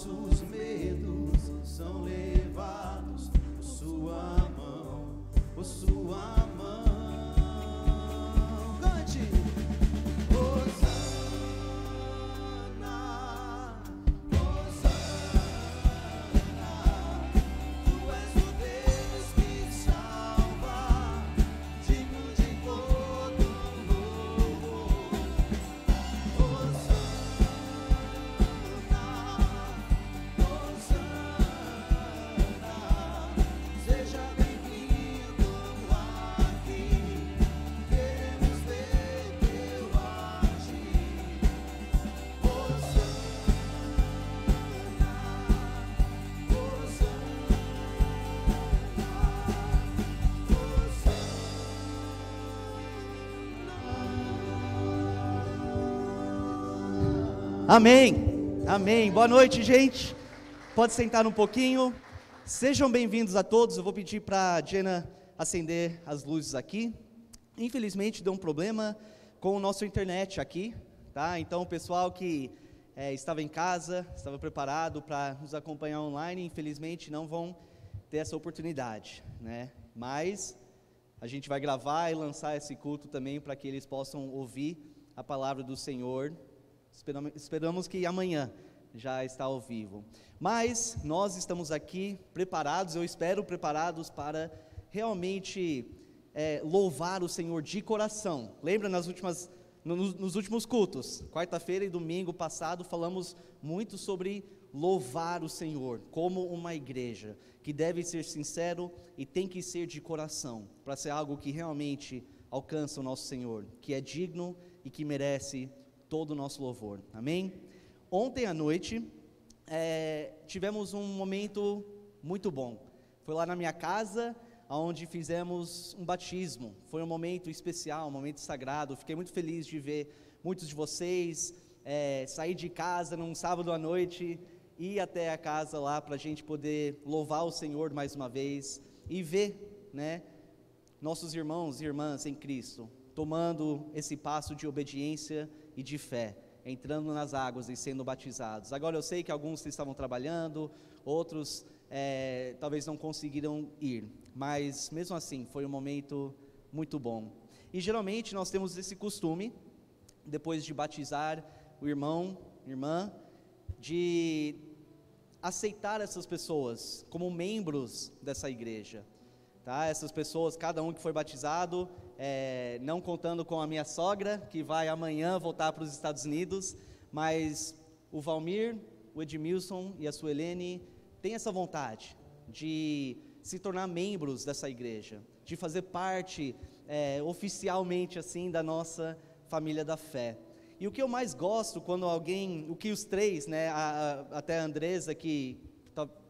nossos medos são levados por sua mão, por sua mão. Cante! Hosana, Hosana, Tu és o Deus que salva, digno de todo louvor. Hosana, seja bem-vindo aqui, queremos ver teu agir. Hosana, Hosana. Amém, amém. Boa noite, gente. Pode sentar um pouquinho. Sejam bem-vindos a todos. Eu vou pedir para a Jenna acender as luzes aqui. Infelizmente deu um problema com o nosso internet aqui, tá? Então o pessoal que estava em casa, estava preparado para nos acompanhar online, infelizmente não vão ter essa oportunidade, né? Mas a gente vai gravar e lançar esse culto também para que eles possam ouvir a palavra do Senhor. Esperamos que amanhã já está ao vivo. Mas nós estamos aqui preparados, eu espero preparados para realmente louvar o Senhor de coração. Lembra nos últimos cultos, quarta-feira e domingo passado, falamos muito sobre louvar o Senhor como uma igreja, que deve ser sincero e tem que ser de coração, para ser algo que realmente alcança o nosso Senhor, que é digno e que merece todo o nosso louvor, amém? Ontem à noite, tivemos um momento muito bom, foi lá na minha casa, onde fizemos um batismo, foi um momento especial, um momento sagrado, fiquei muito feliz de ver muitos de vocês, sair de casa num sábado à noite, ir até a casa lá para a gente poder louvar o Senhor mais uma vez, e ver, né, nossos irmãos e irmãs em Cristo, tomando esse passo de obediência e de fé, entrando nas águas e sendo batizados. Agora eu sei que alguns estavam trabalhando, outros talvez não conseguiram ir, mas mesmo assim foi um momento muito bom. E geralmente nós temos esse costume, depois de batizar o irmão, irmã, de aceitar essas pessoas como membros dessa igreja, tá? Essas pessoas, cada um que foi batizado, não contando com a minha sogra, que vai amanhã voltar para os Estados Unidos, mas o Valmir, o Edmilson e a Suelene têm essa vontade de se tornar membros dessa igreja, de fazer parte oficialmente assim da nossa família da fé. E o que eu mais gosto quando alguém, o que os três, né, até a Andresa, que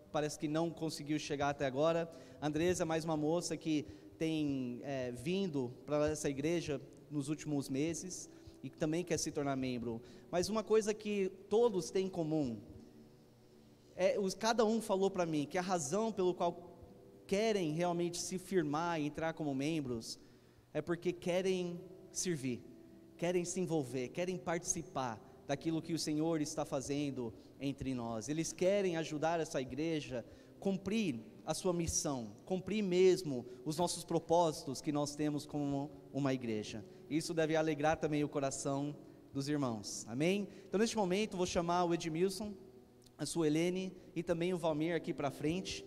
parece que não conseguiu chegar até agora, a Andresa é mais uma moça que tem vindo para essa igreja nos últimos meses e que também quer se tornar membro, mas uma coisa que todos têm em comum, cada um falou para mim que a razão pelo qual querem realmente se firmar e entrar como membros, é porque querem servir, querem se envolver, querem participar daquilo que o Senhor está fazendo entre nós. Eles querem ajudar essa igreja a cumprir a sua missão, cumprir mesmo os nossos propósitos que nós temos como uma igreja. Isso deve alegrar também o coração dos irmãos, amém? Então neste momento vou chamar o Edmilson, a Suelene e também o Valmir aqui para frente.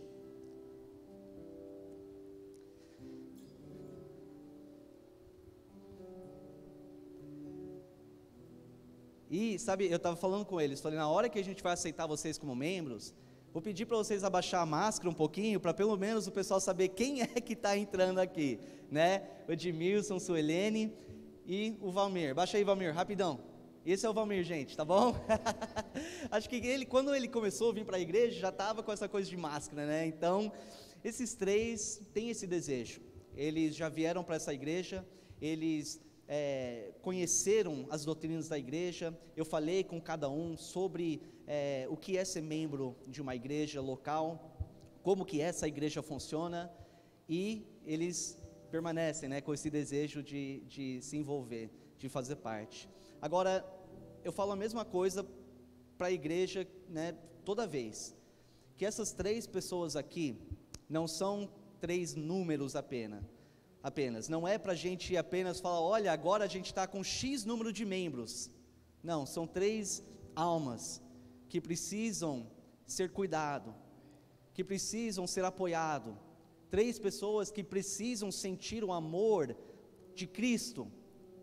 E sabe, eu estava falando com eles, falei, na hora que a gente vai aceitar vocês como membros, vou pedir para vocês abaixar a máscara um pouquinho, para pelo menos o pessoal saber quem é que está entrando aqui, né? O Edmilson, Suelene e o Valmir. Baixa aí, Valmir, rapidão. Esse é o Valmir, gente, tá bom? Acho que quando ele começou a vir para a igreja, já estava com essa coisa de máscara, né? Então, esses três têm esse desejo. Eles já vieram para essa igreja, eles conheceram as doutrinas da igreja. Eu falei com cada um sobre o que é ser membro de uma igreja local, como que essa igreja funciona, e eles permanecem, né, com esse desejo de se envolver, de fazer parte. Agora, eu falo a mesma coisa para a igreja, né, toda vez, que essas 3 pessoas aqui não são 3 números apenas. Não é para a gente apenas falar, olha, agora a gente está com X número de membros. Não, são 3 almas que precisam ser cuidado, que precisam ser apoiado. 3 pessoas que precisam sentir o amor de Cristo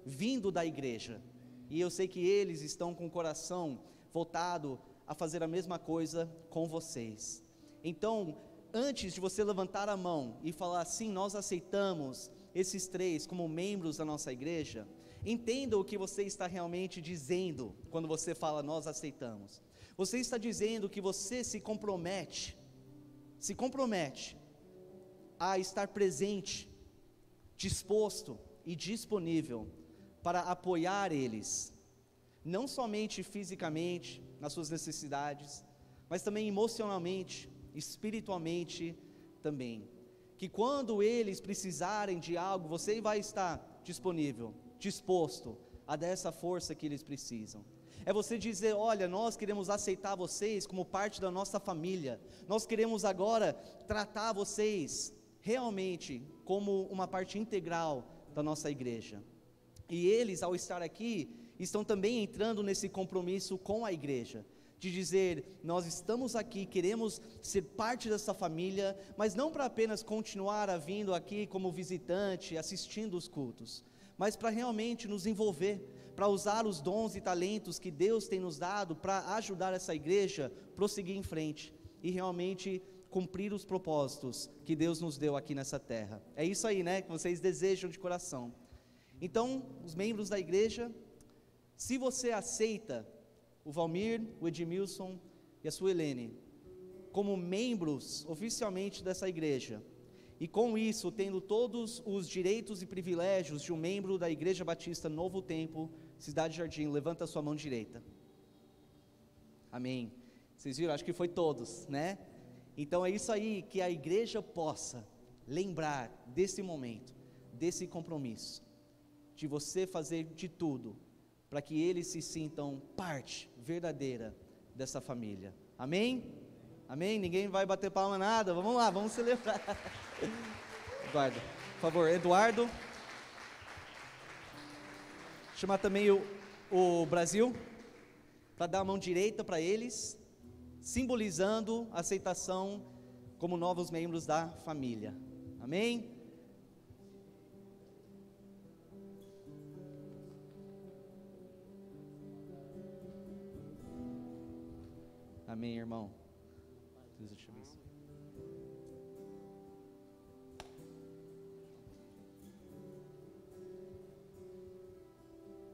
vindo da igreja. E eu sei que eles estão com o coração voltado a fazer a mesma coisa com vocês. Então, antes de você levantar a mão e falar assim, nós aceitamos esses 3 como membros da nossa igreja, entenda o que você está realmente dizendo quando você fala nós aceitamos. Você está dizendo que você se compromete a estar presente, disposto e disponível para apoiar eles, não somente fisicamente, nas suas necessidades, mas também emocionalmente, espiritualmente também. Que quando eles precisarem de algo, você vai estar disponível, disposto a dar essa força que eles precisam. É você dizer, olha, nós queremos aceitar vocês como parte da nossa família, nós queremos agora tratar vocês realmente como uma parte integral da nossa igreja. E eles, ao estar aqui, estão também entrando nesse compromisso com a igreja, de dizer, nós estamos aqui, queremos ser parte dessa família, mas não para apenas continuar vindo aqui como visitante, assistindo os cultos, mas para realmente nos envolver, para usar os dons e talentos que Deus tem nos dado, para ajudar essa igreja a prosseguir em frente, e realmente cumprir os propósitos que Deus nos deu aqui nessa terra. É isso aí, né, que vocês desejam de coração. Então, os membros da igreja, se você aceita o Valmir, o Edmilson e a Suelene como membros oficialmente dessa igreja, e com isso tendo todos os direitos e privilégios de um membro da Igreja Batista Novo Tempo, Cidade Jardim, levanta a sua mão direita. Amém. Vocês viram? Acho que foi todos, né? Então é isso aí, que a igreja possa lembrar desse momento, desse compromisso, de você fazer de tudo para que eles se sintam parte verdadeira dessa família. Amém? Amém? Ninguém vai bater palma nada. Vamos lá, vamos celebrar. Eduardo, por favor, Eduardo. Chamar também o Brasil para dar a mão direita para eles, simbolizando a aceitação como novos membros da família. Amém? Amém, irmão. Deus te abençoe.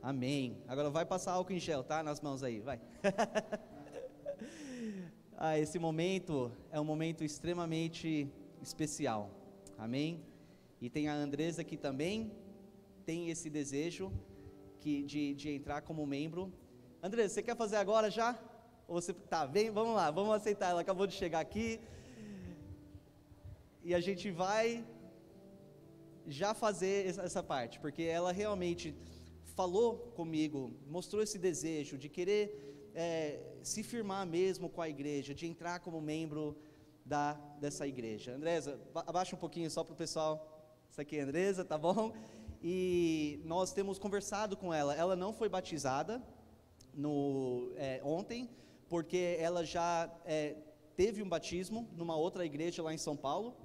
Amém. Agora vai passar álcool em gel, tá? Nas mãos aí, vai. Esse momento é um momento extremamente especial. Amém? E tem a Andresa que também tem esse desejo de entrar como membro. Andresa, você quer fazer agora já? Ou você, tá, vem, vamos lá, vamos aceitar. Ela acabou de chegar aqui. E a gente vai já fazer essa parte, porque ela realmente falou comigo, mostrou esse desejo de querer se firmar mesmo com a igreja, de entrar como membro dessa igreja. Andresa, abaixa um pouquinho só para o pessoal. Isso aqui é a Andresa, tá bom? E nós temos conversado com ela. Ela não foi batizada ontem, porque ela já teve um batismo numa outra igreja lá em São Paulo.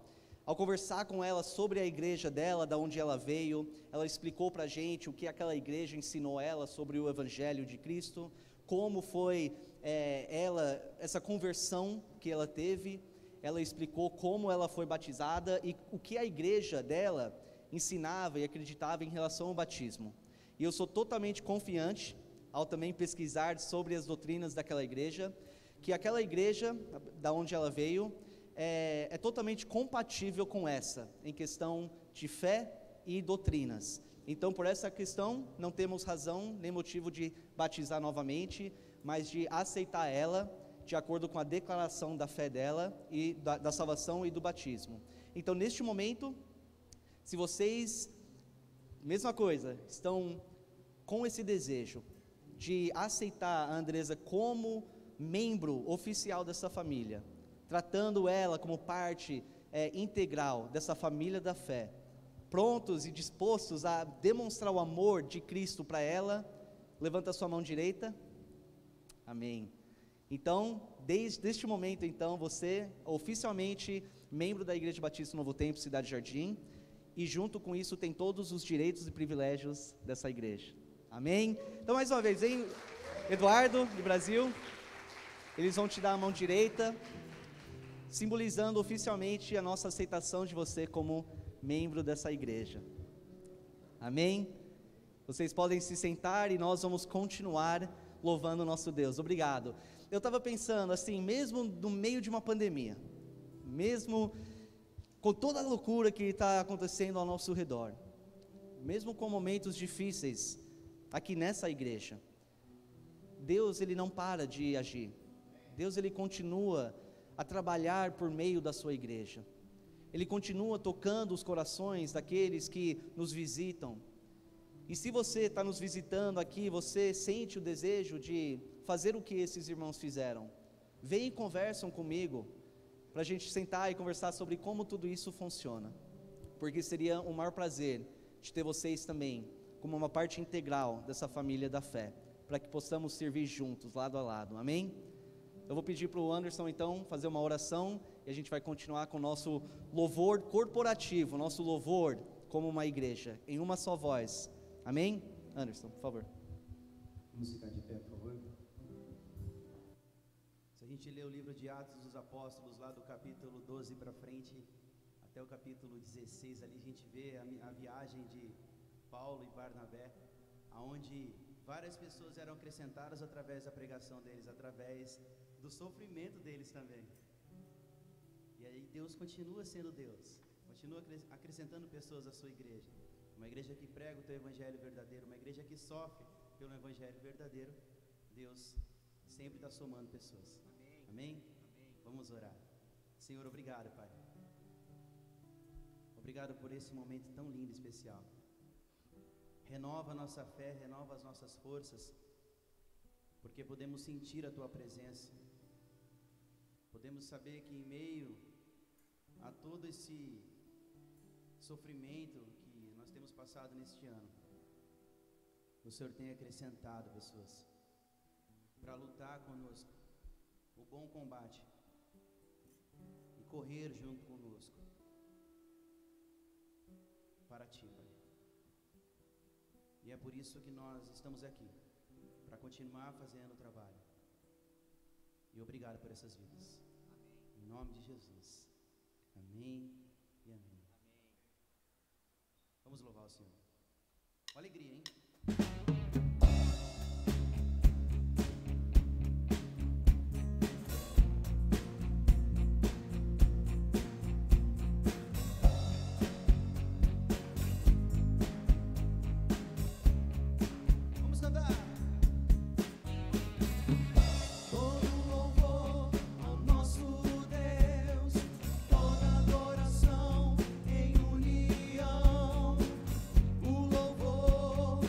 Ao conversar com ela sobre a igreja dela, da onde ela veio, ela explicou para a gente o que aquela igreja ensinou ela sobre o Evangelho de Cristo, como foi essa conversão que ela teve. Ela explicou como ela foi batizada e o que a igreja dela ensinava e acreditava em relação ao batismo. E eu sou totalmente confiante, ao também pesquisar sobre as doutrinas daquela igreja, que aquela igreja, da onde ela veio, é totalmente compatível com essa, em questão de fé e doutrinas. Então, por essa questão, não temos razão nem motivo de batizar novamente, mas de aceitar ela, de acordo com a declaração da fé dela, e da salvação e do batismo. Então, neste momento, se vocês, mesma coisa, estão com esse desejo de aceitar a Andresa como membro oficial dessa família, tratando ela como parte integral dessa família da fé, prontos e dispostos a demonstrar o amor de Cristo para ela, levanta a sua mão direita. Amém. Então, desde este momento, então, você oficialmente membro da Igreja Batista Novo Tempo, Cidade Jardim, e junto com isso tem todos os direitos e privilégios dessa igreja. Amém? Então, mais uma vez, hein, Eduardo e Brasil, eles vão te dar a mão direita, simbolizando oficialmente a nossa aceitação de você como membro dessa igreja. Amém? Vocês podem se sentar e nós vamos continuar louvando o nosso Deus. Obrigado. Eu estava pensando assim, mesmo no meio de uma pandemia, mesmo com toda a loucura que está acontecendo ao nosso redor, mesmo com momentos difíceis aqui nessa igreja, Deus, Ele não para de agir. Deus, Ele continua a trabalhar por meio da sua igreja. Ele continua tocando os corações daqueles que nos visitam. E se você está nos visitando aqui, você sente o desejo de fazer o que esses irmãos fizeram, vem e conversam comigo, para a gente sentar e conversar sobre como tudo isso funciona, porque seria um maior prazer de ter vocês também, como uma parte integral dessa família da fé, para que possamos servir juntos, lado a lado, amém? Eu vou pedir para o Anderson então, fazer uma oração, e a gente vai continuar com o nosso louvor corporativo, nosso louvor como uma igreja, em uma só voz, amém? Anderson, por favor. Vamos ficar de pé, por favor. Se a gente lê o livro de Atos dos Apóstolos, lá do capítulo 12 para frente, até o capítulo 16, ali a gente vê a viagem de Paulo e Barnabé, aonde várias pessoas eram acrescentadas através da pregação deles, através do sofrimento deles também. E aí Deus continua sendo Deus, continua acrescentando pessoas à sua igreja. Uma igreja que prega o teu evangelho verdadeiro, uma igreja que sofre pelo evangelho verdadeiro. Deus sempre está somando pessoas. Amém? Amém? Vamos orar. Senhor, obrigado, Pai. Obrigado por esse momento tão lindo e especial. Renova a nossa fé, renova as nossas forças, porque podemos sentir a Tua presença. Podemos saber que em meio a todo esse sofrimento que nós temos passado neste ano, o Senhor tem acrescentado pessoas para lutar conosco o bom combate e correr junto conosco para Ti, Pai. E é por isso que nós estamos aqui, para continuar fazendo o trabalho. E obrigado por essas vidas. Amém. Em nome de Jesus. Amém e amém. Amém. Vamos louvar o Senhor. Com alegria, hein? O louvor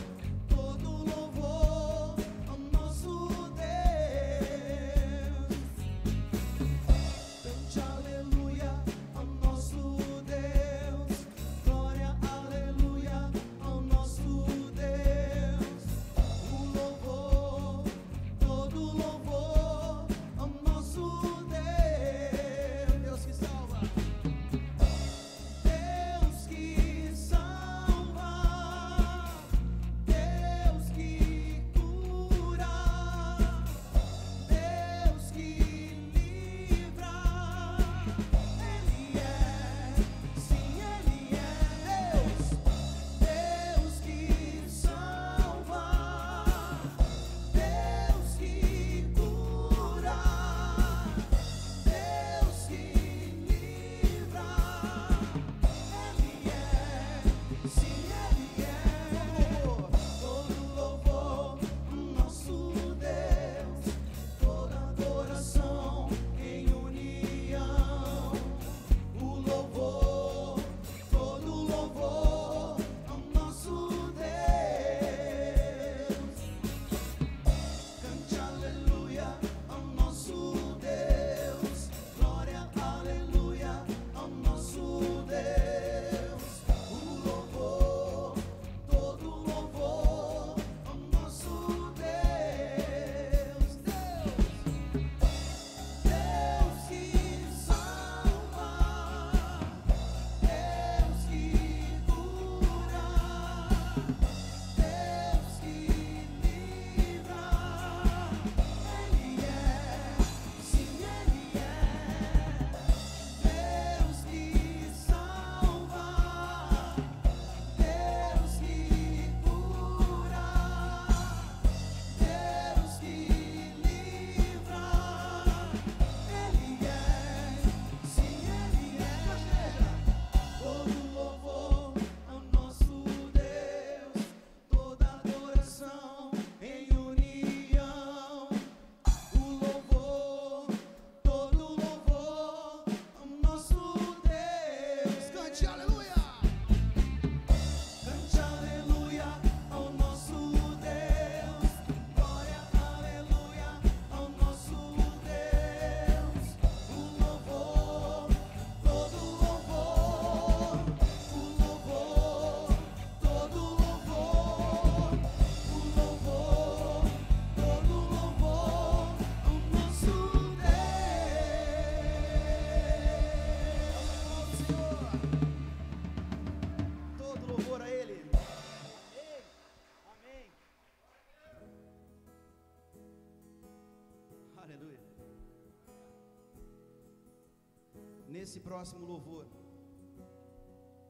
nesse próximo louvor,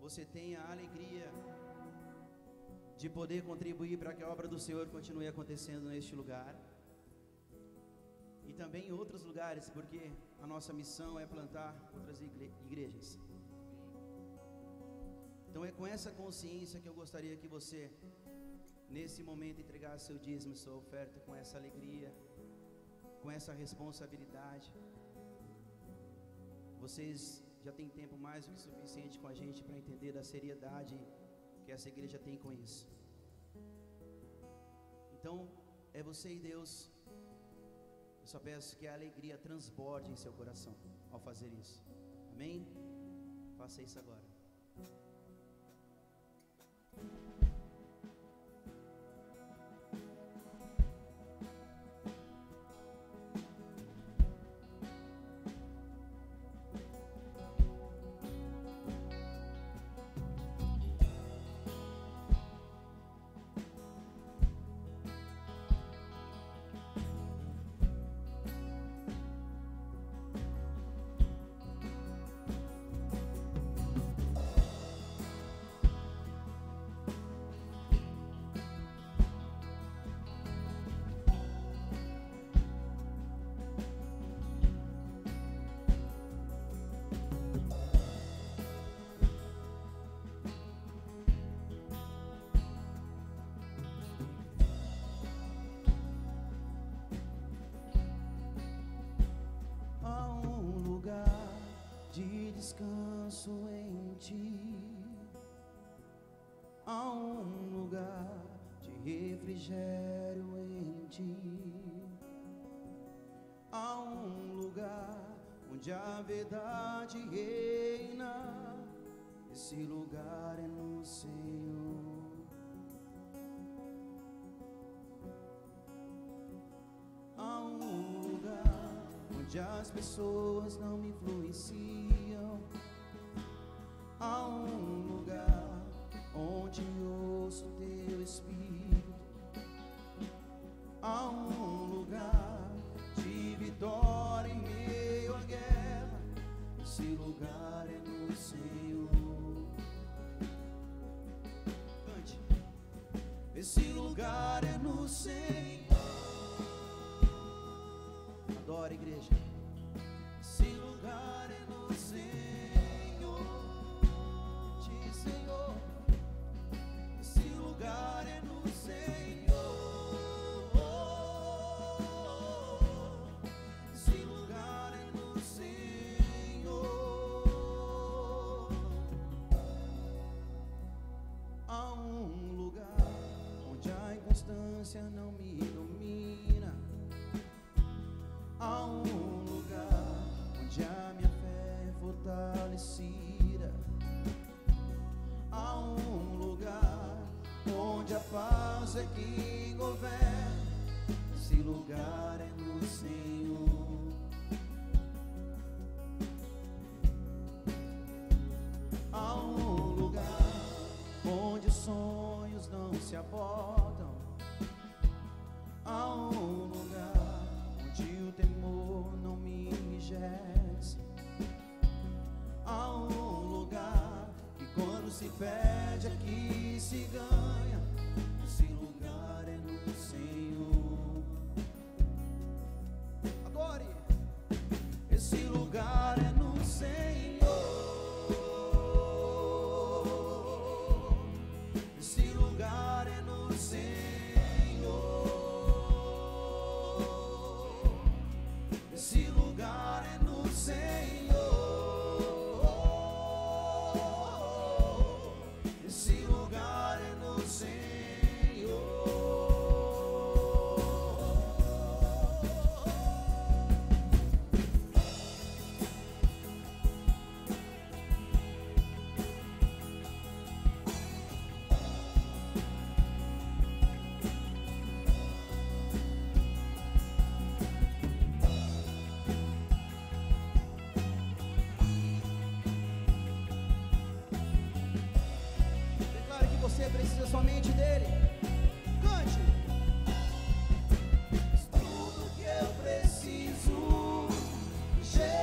você tenha a alegria de poder contribuir para que a obra do Senhor continue acontecendo neste lugar e também em outros lugares, porque a nossa missão é plantar outras igrejas. Então é com essa consciência que eu gostaria que você, nesse momento, entregasse seu dízimo, sua oferta, com essa alegria, com essa responsabilidade. Vocês já têm tempo mais do que suficiente com a gente para entender da seriedade que essa igreja tem com isso. Então, é você e Deus. Eu só peço que a alegria transborde em seu coração ao fazer isso. Amém? Faça isso agora. Descanso em ti, há um lugar de refrigério em ti, há um lugar onde a verdade reina, esse lugar é no Senhor. Há um lugar onde as pessoas não me influenciam, há um lugar onde ouço teu Espírito, há um lugar de vitória em meio à guerra, esse lugar é no Senhor. Cante. Esse lugar é no Senhor. Adora, igreja. Esse lugar é no Senhor. Senhor, esse lugar é no Senhor, esse lugar é no Senhor. Há um lugar onde a inconstância não me domina, há um lugar onde a minha fé é fortalecida, há um lugar onde a paz é que governa, esse lugar é no Senhor. Há um lugar onde os sonhos não se abortam, há um lugar onde o temor não me enrijece, há um lugar quando se pede aqui se ganha, esse lugar é no Senhor. Adore. Esse lugar é no Senhor. Esse lugar é no Senhor. Esse lugar é no Senhor. Você precisa somente dele. Cante. Tudo que eu preciso, Jesus.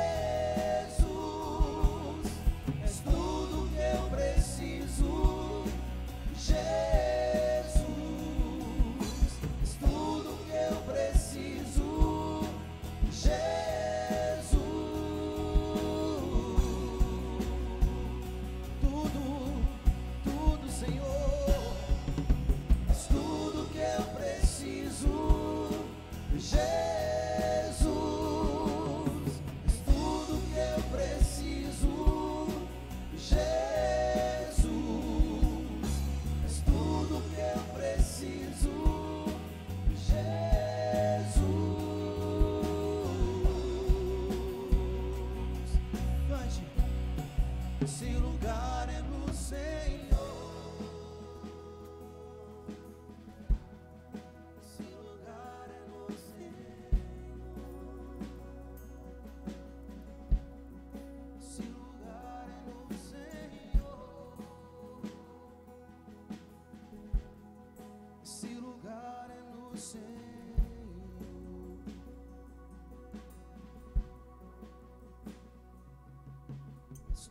Se o lugar é no Senhor.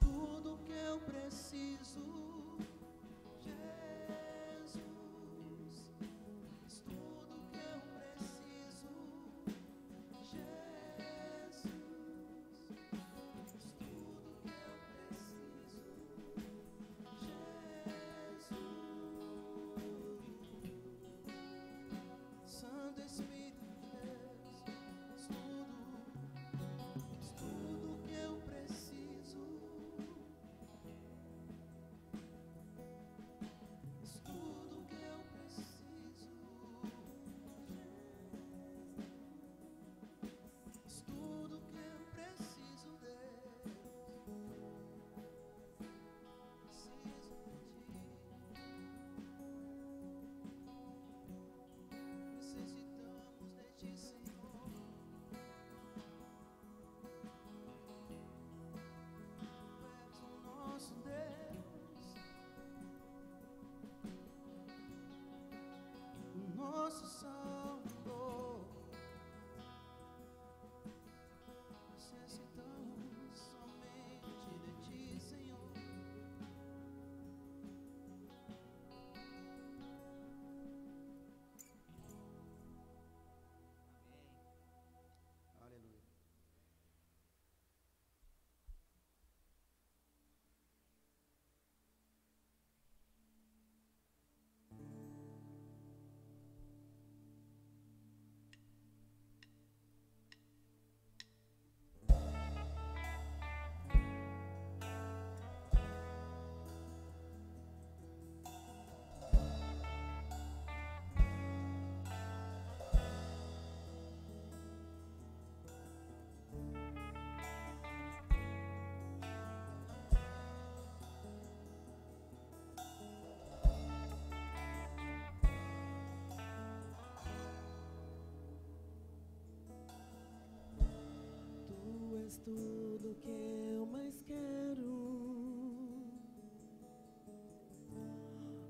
Tudo que eu preciso, Jesus. Tudo que eu preciso, Jesus. Tudo que eu preciso, Jesus. Santo Espírito de Deus, tudo que eu preciso. Nosso Salvador, necessitamos somente de Ti, Senhor. Amém. Aleluia. Tudo que eu mais quero,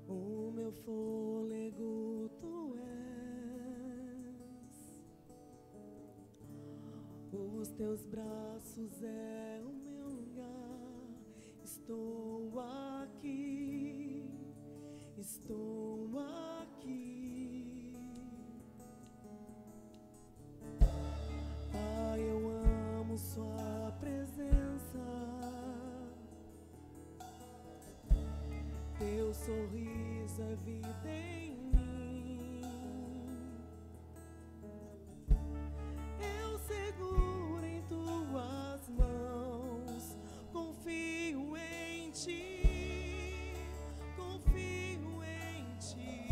o meu fôlego Tu és, os Teus braços é o meu lugar. Estou aqui, estou aqui. Pai, eu amo Sua presença, Teu sorriso é vida em mim. Eu seguro em Tuas mãos, confio em Ti, confio em Ti.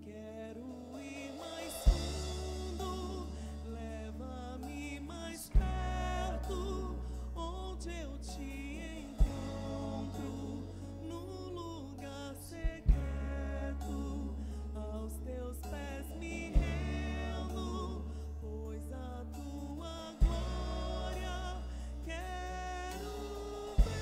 Quero ir mais fundo, leva-me mais perto, onde eu Te encontro, no lugar secreto, aos Teus pés me rendo, pois a Tua glória quero ver.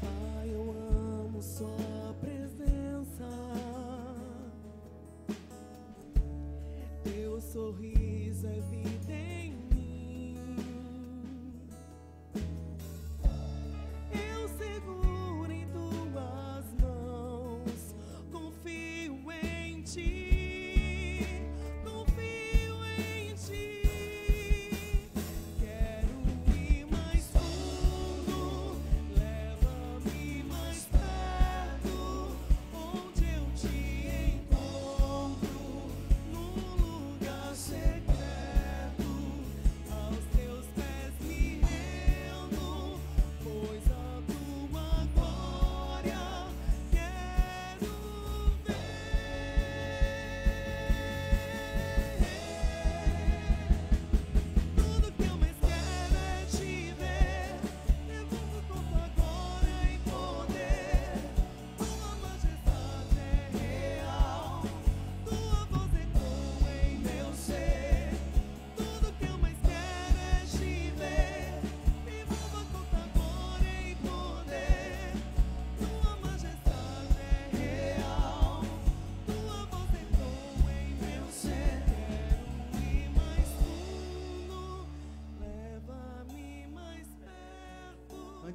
Pai, eu amo Sua presença, Teu sorriso é vida em mim. Eu seguro em Tuas mãos, confio em Ti, confio em Ti.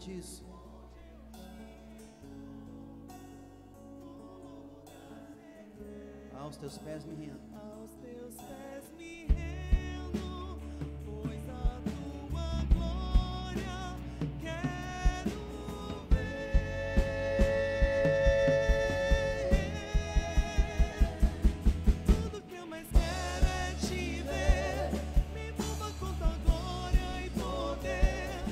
disso. Aos teus pés me rendo. Aos teus pés me rendo, pois a tua glória quero ver. Tudo que eu mais quero é te ver. Me envolva com tua glória e poder.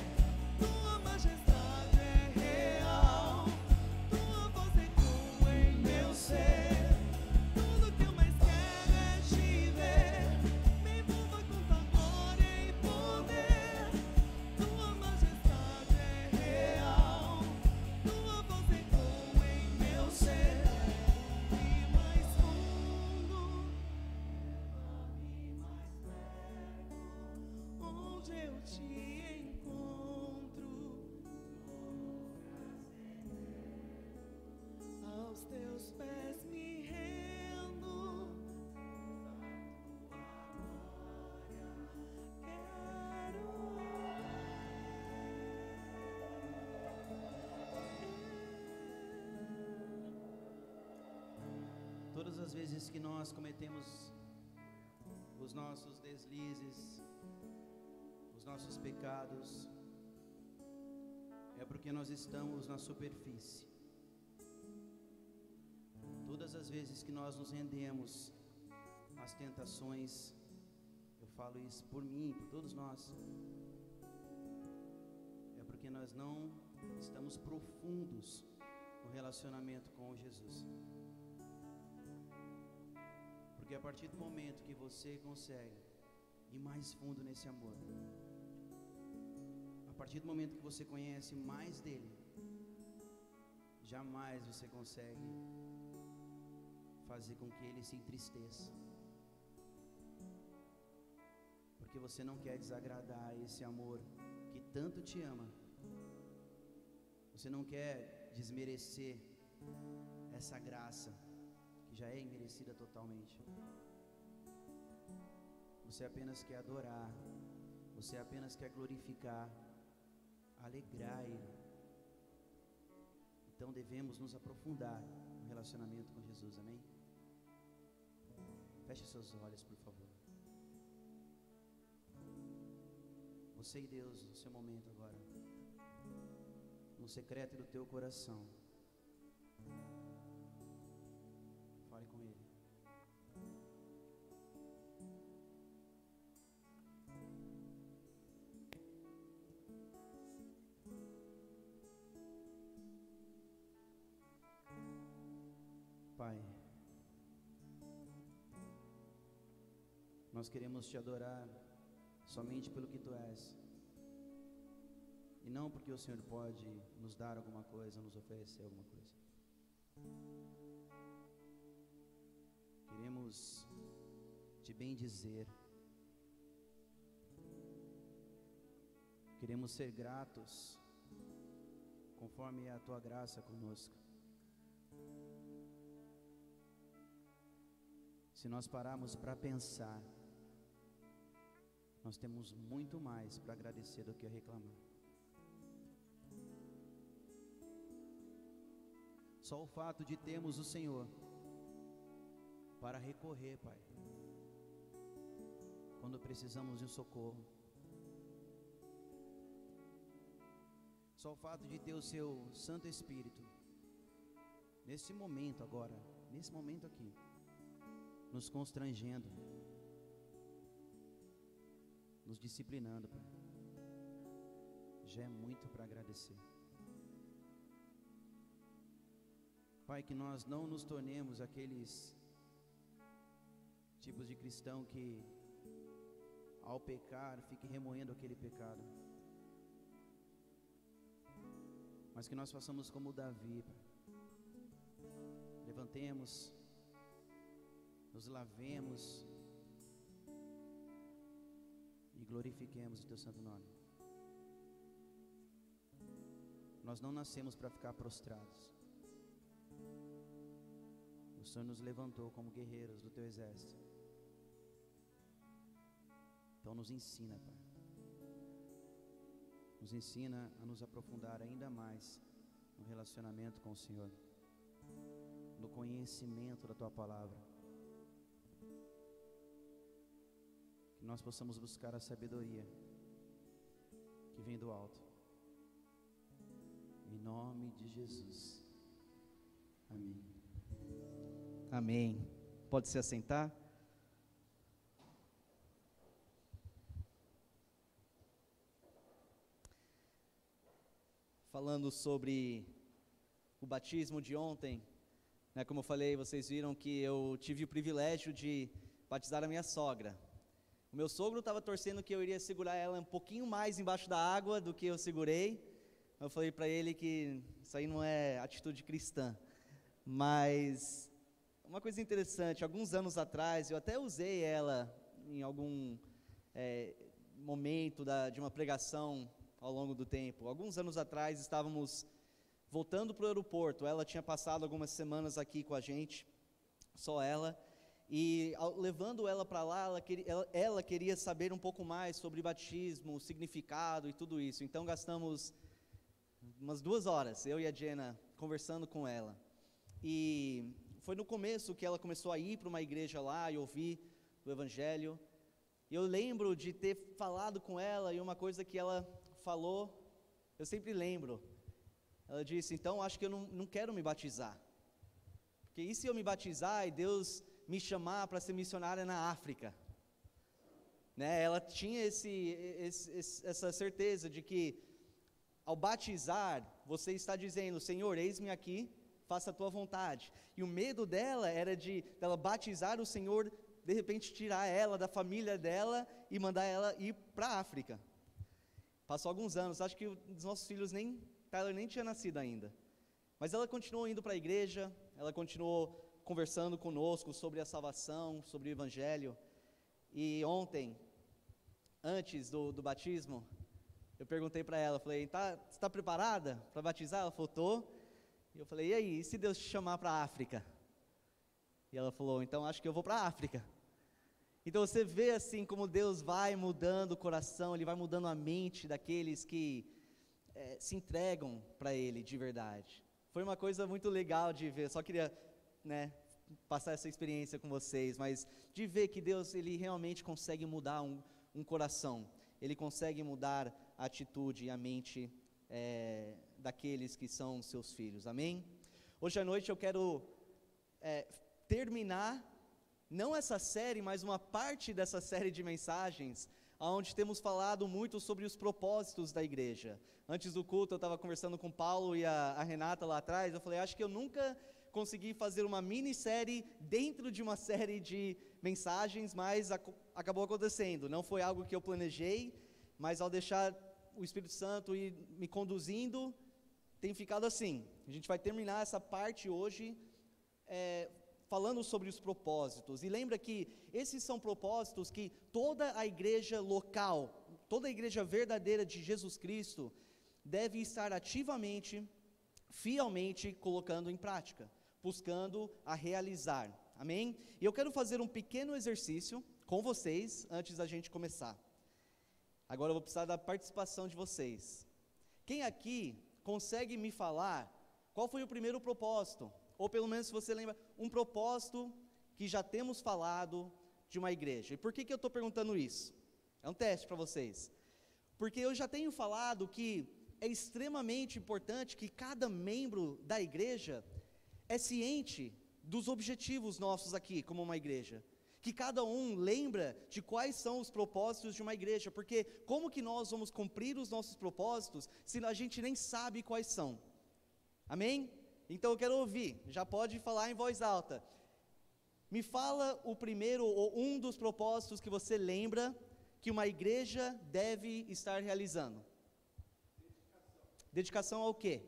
Tua majestade é real. Tua voz ecoa em meu ser. Tudo que eu mais quero é te ver. Me envolva com tua glória e poder. Tua majestade é real. Tua voz ecoa em meu ser. E mais fundo, leva-me mais perto, onde eu te encontro. Aos teus pés me rendo, Todas as vezes que nós cometemos os nossos deslizes, os nossos pecados, é porque nós estamos na superfície. Todas as vezes que nós nos rendemos às tentações, eu falo isso por mim, por todos nós, é porque nós não estamos profundos no relacionamento com Jesus. Porque a partir do momento que você consegue ir mais fundo nesse amor, a partir do momento que você conhece mais dele, jamais você consegue fazer com que ele se entristeça, porque você não quer desagradar esse amor que tanto te ama. Você não quer desmerecer essa graça que já é imerecida totalmente. Você apenas quer adorar, você apenas quer glorificar, alegrar ele. Então devemos nos aprofundar no relacionamento com Jesus, amém? Feche seus olhos, por favor. Você e Deus, no seu momento agora, no secreto do teu coração, fale com ele. Pai, nós queremos te adorar somente pelo que tu és, e não porque o Senhor pode nos dar alguma coisa, nos oferecer alguma coisa. Queremos te bendizer, queremos ser gratos conforme a tua graça conosco. Se nós pararmos para pensar, nós temos muito mais para agradecer do que reclamar. Só o fato de termos o Senhor para recorrer, Pai, quando precisamos de um socorro. Só o fato de ter o seu Santo Espírito nesse momento agora, nesse momento aqui, nos constrangendo, nos disciplinando, Pai, já é muito para agradecer. Pai, que nós não nos tornemos aqueles tipos de cristão que, ao pecar, fique remoendo aquele pecado, mas que nós façamos como Davi, Pai. Levantemos, nos lavemos e glorifiquemos o teu santo nome. Nós não nascemos para ficar prostrados. O Senhor nos levantou como guerreiros do teu exército. Então nos ensina, Pai. nos ensina a nos aprofundar ainda mais no relacionamento com o Senhor, no conhecimento da Tua palavra. Que nós possamos buscar a sabedoria que vem do alto. Em nome de Jesus. Amém. Amém. Pode se assentar. Falando sobre o batismo de ontem, né, como eu falei, vocês viram que eu tive o privilégio de batizar a minha sogra. O meu sogro estava torcendo que eu iria segurar ela um pouquinho mais embaixo da água do que eu segurei. Eu falei para ele que isso aí não é atitude cristã. Mas uma coisa interessante, alguns anos atrás, eu até usei ela em algum momento de uma pregação ao longo do tempo. Alguns anos atrás estávamos voltando para o aeroporto, ela tinha passado algumas semanas aqui com a gente, só ela, e levando ela para lá, ela queria saber um pouco mais sobre batismo, o significado e tudo isso. Então gastamos umas 2 horas, eu e a Jenna, conversando com ela. E foi no começo que ela começou a ir para uma igreja lá e ouvir o Evangelho. E eu lembro de ter falado com ela, e uma coisa que ela falou, eu sempre lembro. Ela disse: então acho que eu não quero me batizar, porque e se eu me batizar e Deus me chamar para ser missionária na África? Né? Ela tinha essa certeza de que ao batizar, você está dizendo: Senhor, eis-me aqui, faça a tua vontade. E o medo dela era dela batizar o Senhor, de repente tirar ela da família dela e mandar ela ir para a África. Passou alguns anos, acho que os nossos filhos Tyler nem tinha nascido ainda. Mas ela continuou indo para a igreja, ela continuou conversando conosco sobre a salvação, sobre o Evangelho. E ontem, antes do batismo, eu perguntei para ela, falei: você está preparada para batizar? Ela falou: tô. E eu falei: e aí, e se Deus te chamar para a África? E ela falou: então acho que eu vou para a África. Então você vê assim como Deus vai mudando o coração, Ele vai mudando a mente daqueles que se entregam para Ele de verdade. Foi uma coisa muito legal de ver, só queria passar essa experiência com vocês, mas de ver que Deus, Ele realmente consegue mudar um coração, Ele consegue mudar a atitude e a mente daqueles que são seus filhos, amém? Hoje à noite eu quero terminar, não essa série, mas uma parte dessa série de mensagens, onde temos falado muito sobre os propósitos da igreja. Antes do culto eu estava conversando com o Paulo e a Renata lá atrás, eu falei: acho que eu nunca consegui fazer uma minissérie dentro de uma série de mensagens, mas acabou acontecendo. Não foi algo que eu planejei, mas ao deixar o Espírito Santo ir me conduzindo, tem ficado assim. A gente vai terminar essa parte hoje, falando sobre os propósitos. E lembra que esses são propósitos que toda a igreja local, toda a igreja verdadeira de Jesus Cristo, deve estar ativamente, fielmente colocando em prática, buscando a realizar, amém? E eu quero fazer um pequeno exercício com vocês, antes da gente começar. Agora eu vou precisar da participação de vocês. Quem aqui consegue me falar qual foi o primeiro propósito? Ou pelo menos, se você lembra, um propósito que já temos falado de uma igreja. E por que eu estou perguntando isso? É um teste para vocês. Porque eu já tenho falado que é extremamente importante que cada membro da igreja é ciente dos objetivos nossos aqui, como uma igreja. Que cada um lembra de quais são os propósitos de uma igreja. Porque como que nós vamos cumprir os nossos propósitos se a gente nem sabe quais são? Amém? Então eu quero ouvir, já pode falar em voz alta. Me fala o primeiro ou um dos propósitos que você lembra que uma igreja deve estar realizando. Dedicação ao quê?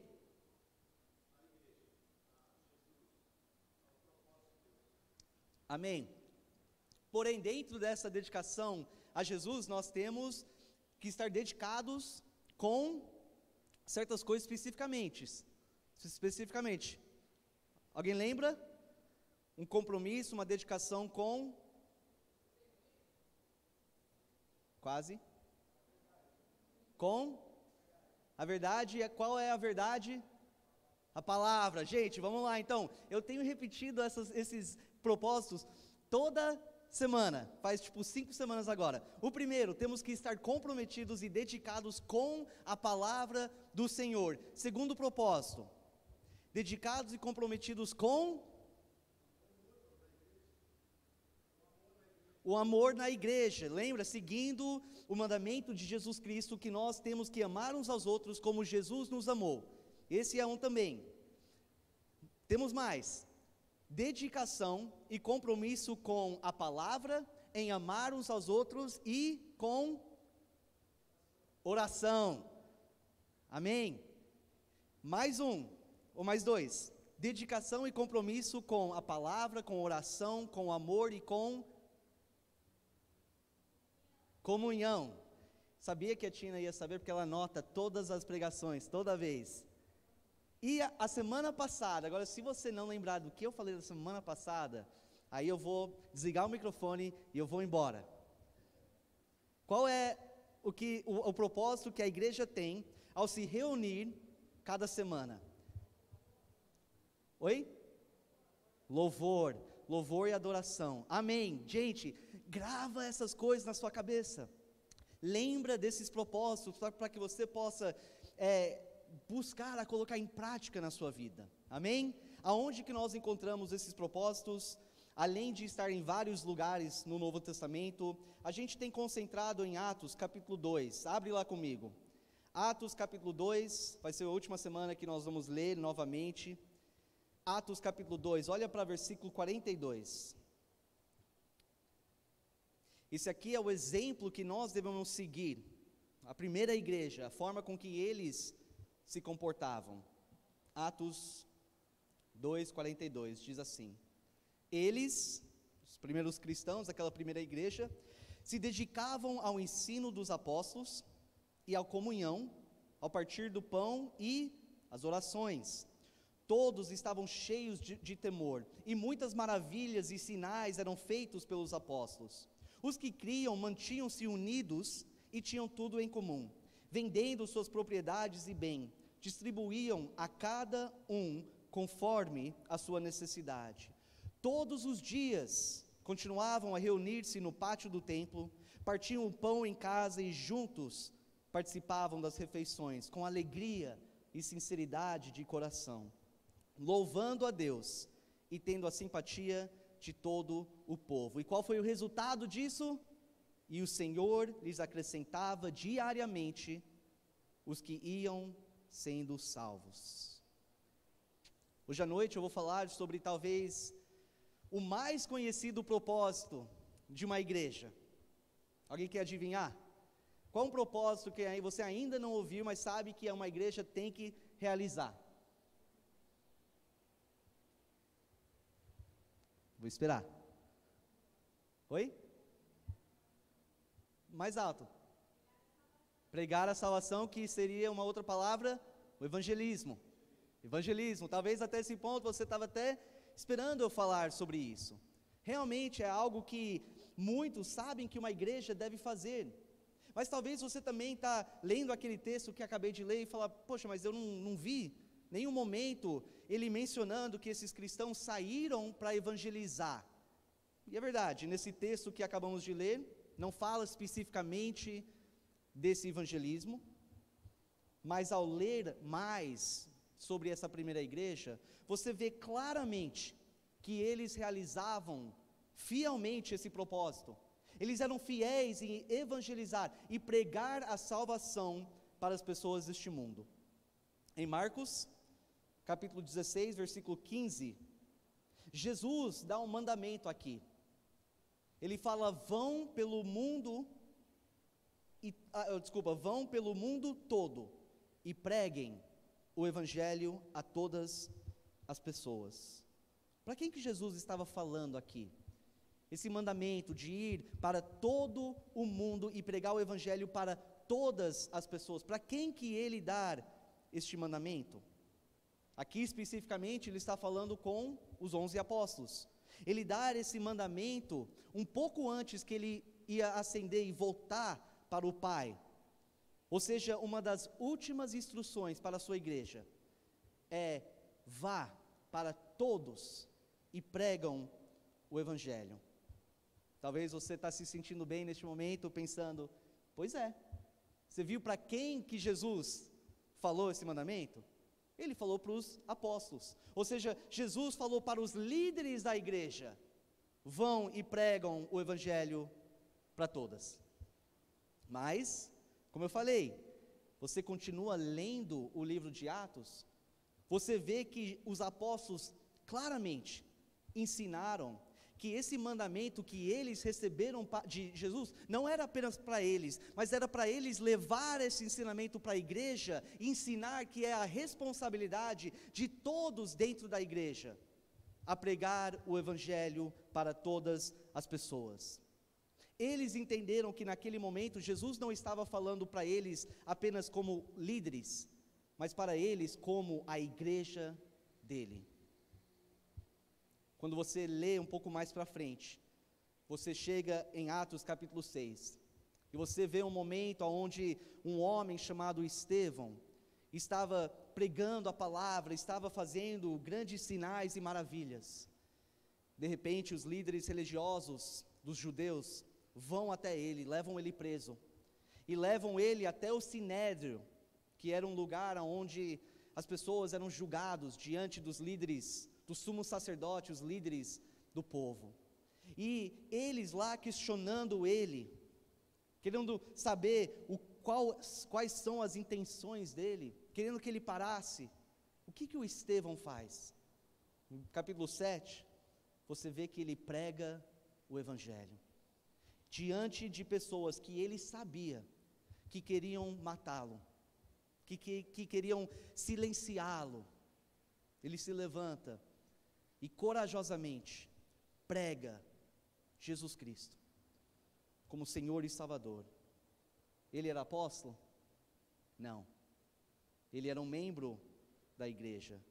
Amém. Porém, dentro dessa dedicação a Jesus, nós temos que estar dedicados com certas coisas especificamente. Alguém lembra? Um compromisso, uma dedicação com... Quase. Com A verdade é, qual é a verdade? A palavra. Gente, vamos lá então. Eu tenho repetido esses propósitos toda semana, faz tipo 5 semanas agora. O primeiro, temos que estar comprometidos e dedicados com a palavra do Senhor. Segundo propósito, dedicados e comprometidos com o amor na igreja. Lembra? Seguindo o mandamento de Jesus Cristo, que nós temos que amar uns aos outros como Jesus nos amou. Esse é um também. Temos mais. Dedicação e compromisso com a palavra, em amar uns aos outros e com oração. Amém? Mais um, ou mais dois. Dedicação e compromisso com a palavra, com oração, com amor e com comunhão. Sabia que a Tina ia saber, porque ela anota todas as pregações, toda vez. E a semana passada, agora se você não lembrar do que eu falei da semana passada, aí eu vou desligar o microfone e eu vou embora. Qual é o propósito que a igreja tem ao se reunir cada semana? Oi? Louvor e adoração. Amém. Gente, grava essas coisas na sua cabeça. Lembra desses propósitos para que você possa buscar a colocar em prática na sua vida. Amém? Aonde que nós encontramos esses propósitos? Além de estar em vários lugares no Novo Testamento, a gente tem concentrado em Atos capítulo 2. Abre lá comigo. Atos capítulo 2, vai ser a última semana que nós vamos ler novamente. Atos capítulo 2, olha para versículo 42. Esse aqui é o exemplo que nós devemos seguir. A primeira igreja, a forma com que eles se comportavam. Atos 2:42 diz assim: eles, os primeiros cristãos daquela primeira igreja, se dedicavam ao ensino dos apóstolos e à comunhão, ao partir do pão e às orações. Todos estavam cheios de temor, e muitas maravilhas e sinais eram feitos pelos apóstolos. Os que criam mantinham-se unidos e tinham tudo em comum. Vendendo suas propriedades e bem, distribuíam a cada um conforme a sua necessidade. Todos os dias continuavam a reunir-se no pátio do templo, partiam o pão em casa e juntos participavam das refeições, com alegria e sinceridade de coração, louvando a Deus e tendo a simpatia de todo o povo. E qual foi o resultado disso? E o Senhor lhes acrescentava diariamente os que iam sendo salvos. Hoje à noite eu vou falar sobre talvez o mais conhecido propósito de uma igreja. Alguém quer adivinhar? Qual um propósito que aí você ainda não ouviu, mas sabe que uma igreja tem que realizar? Vou esperar. Oi? Mais alto. Pregar a salvação, que seria uma outra palavra, o evangelismo. Evangelismo, talvez até esse ponto você estava até esperando eu falar sobre isso. Realmente é algo que muitos sabem que uma igreja deve fazer. Mas talvez você também está lendo aquele texto que acabei de ler e fala: poxa, mas eu não vi nenhum momento ele mencionando que esses cristãos saíram para evangelizar. E é verdade, nesse texto que acabamos de ler, não fala especificamente desse evangelismo, mas ao ler mais sobre essa primeira igreja, você vê claramente que eles realizavam fielmente esse propósito. Eles eram fiéis em evangelizar e pregar a salvação para as pessoas deste mundo. Em Marcos, capítulo 16, versículo 15, Jesus dá um mandamento aqui. Ele fala: vão pelo mundo todo e preguem o evangelho a todas as pessoas. Para quem que Jesus estava falando aqui? Esse mandamento de ir para todo o mundo e pregar o evangelho para todas as pessoas. Para quem que ele dá este mandamento? Aqui especificamente ele está falando com os 11 apóstolos. Ele dá esse mandamento um pouco antes que ele ia ascender e voltar para o Pai. Ou seja, uma das últimas instruções para a sua igreja é: vá para todos e pregam o Evangelho. Talvez você está se sentindo bem neste momento, pensando: pois é, você viu para quem que Jesus falou esse mandamento? Ele falou para os apóstolos, ou seja, Jesus falou para os líderes da igreja: vão e pregam o Evangelho para todas. Mas, como eu falei, você continua lendo o livro de Atos, você vê que os apóstolos claramente ensinaram que esse mandamento que eles receberam de Jesus não era apenas para eles, mas era para eles levar esse ensinamento para a igreja e ensinar que é a responsabilidade de todos dentro da igreja a pregar o Evangelho para todas as pessoas. Eles entenderam que naquele momento Jesus não estava falando para eles apenas como líderes, mas para eles como a igreja dele. Quando você lê um pouco mais para frente, você chega em Atos capítulo 6, e você vê um momento onde um homem chamado Estevão estava pregando a palavra, estava fazendo grandes sinais e maravilhas. De repente, os líderes religiosos dos judeus vão até ele, levam ele preso, e levam ele até o Sinédrio, que era um lugar onde as pessoas eram julgados diante dos líderes, dos sumos sacerdotes, os líderes do povo. E eles lá questionando ele, querendo saber quais são as intenções dele, querendo que ele parasse. O que o Estevão faz? No capítulo 7, você vê que ele prega o Evangelho diante de pessoas que ele sabia que queriam matá-lo, que queriam silenciá-lo. Ele se levanta e corajosamente prega Jesus Cristo como Senhor e Salvador. Ele era apóstolo? Não. Ele era um membro da igreja.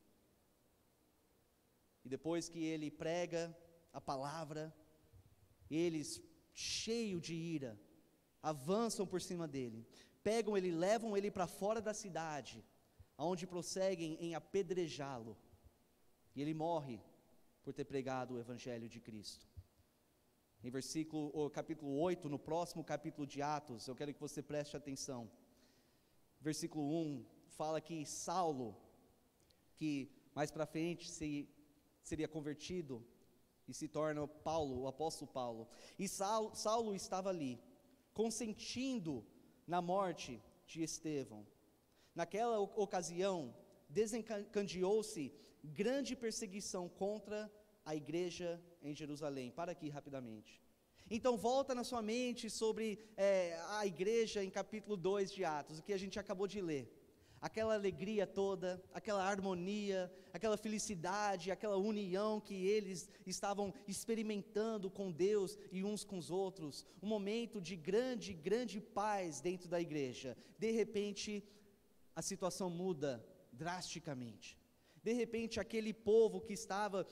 E depois que ele prega a palavra, eles, cheios de ira, avançam por cima dele, pegam ele, levam ele para fora da cidade, aonde prosseguem em apedrejá-lo, e ele morre por ter pregado o Evangelho de Cristo. Em capítulo 8, no próximo capítulo de Atos, eu quero que você preste atenção. Versículo 1, fala que Saulo, que mais para frente seria convertido, e se torna Paulo, o apóstolo Paulo. E Saulo estava ali, consentindo na morte de Estevão. Naquela ocasião, desencadeou-se grande perseguição contra a igreja em Jerusalém. Para aqui rapidamente. Então volta na sua mente sobre a igreja em capítulo 2 de Atos, o que a gente acabou de ler. Aquela alegria toda, aquela harmonia, aquela felicidade, aquela união que eles estavam experimentando com Deus e uns com os outros, um momento de grande paz dentro da igreja. De repente, a situação muda drasticamente. De repente, aquele povo que estava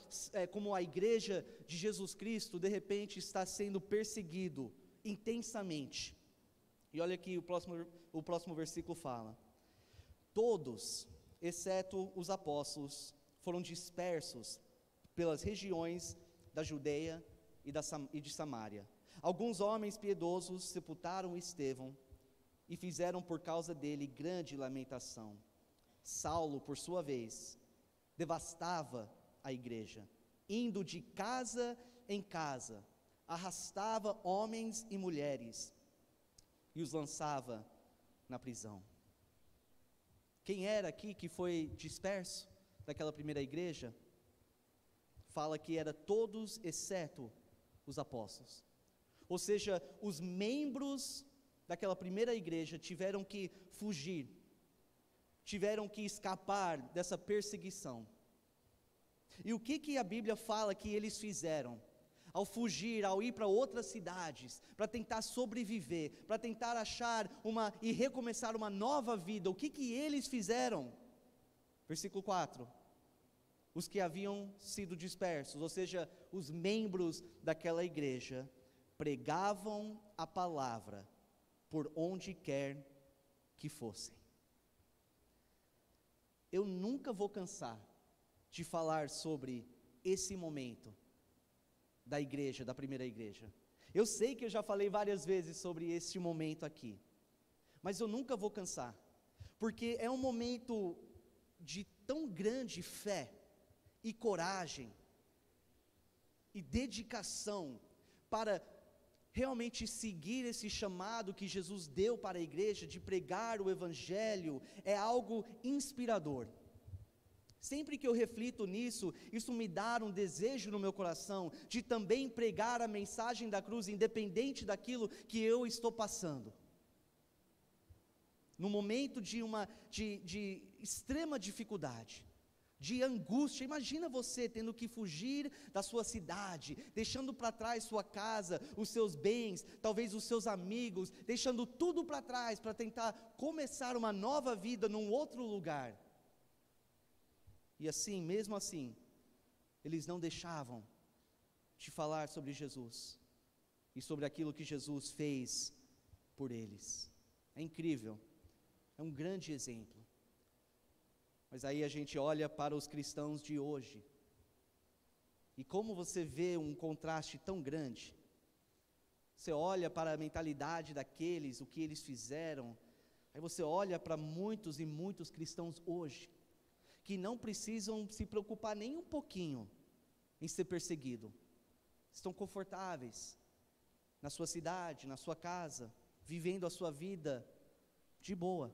como a igreja de Jesus Cristo, de repente está sendo perseguido intensamente. E olha aqui, o próximo versículo fala: todos, exceto os apóstolos, foram dispersos pelas regiões da Judeia e de Samaria. Alguns homens piedosos sepultaram Estevão e fizeram por causa dele grande lamentação. Saulo, por sua vez, devastava a igreja, indo de casa em casa, arrastava homens e mulheres e os lançava na prisão. Quem era aqui que foi disperso daquela primeira igreja? Fala que era todos exceto os apóstolos. Ou seja, os membros daquela primeira igreja tiveram que fugir, tiveram que escapar dessa perseguição. E o que a Bíblia fala que eles fizeram? Ao fugir, ao ir para outras cidades, para tentar sobreviver, para tentar achar e recomeçar uma nova vida, o que eles fizeram? Versículo 4, os que haviam sido dispersos, ou seja, os membros daquela igreja, pregavam a palavra por onde quer que fossem. Eu nunca vou cansar de falar sobre esse momento da igreja, da primeira igreja. Eu sei que eu já falei várias vezes sobre esse momento aqui, mas eu nunca vou cansar, porque é um momento de tão grande fé e coragem e dedicação para realmente seguir esse chamado que Jesus deu para a igreja de pregar o evangelho. É algo inspirador. Sempre que eu reflito nisso, isso me dá um desejo no meu coração de também pregar a mensagem da cruz, independente daquilo que eu estou passando. No momento de extrema dificuldade, de angústia, imagina você tendo que fugir da sua cidade, deixando para trás sua casa, os seus bens, talvez os seus amigos, deixando tudo para trás para tentar começar uma nova vida num outro lugar. E assim, mesmo assim, eles não deixavam de falar sobre Jesus e sobre aquilo que Jesus fez por eles. É incrível, é um grande exemplo. Mas aí a gente olha para os cristãos de hoje, e como você vê um contraste tão grande. Você olha para a mentalidade daqueles, o que eles fizeram, aí você olha para muitos e muitos cristãos hoje, que não precisam se preocupar nem um pouquinho em ser perseguido, estão confortáveis na sua cidade, na sua casa, vivendo a sua vida de boa,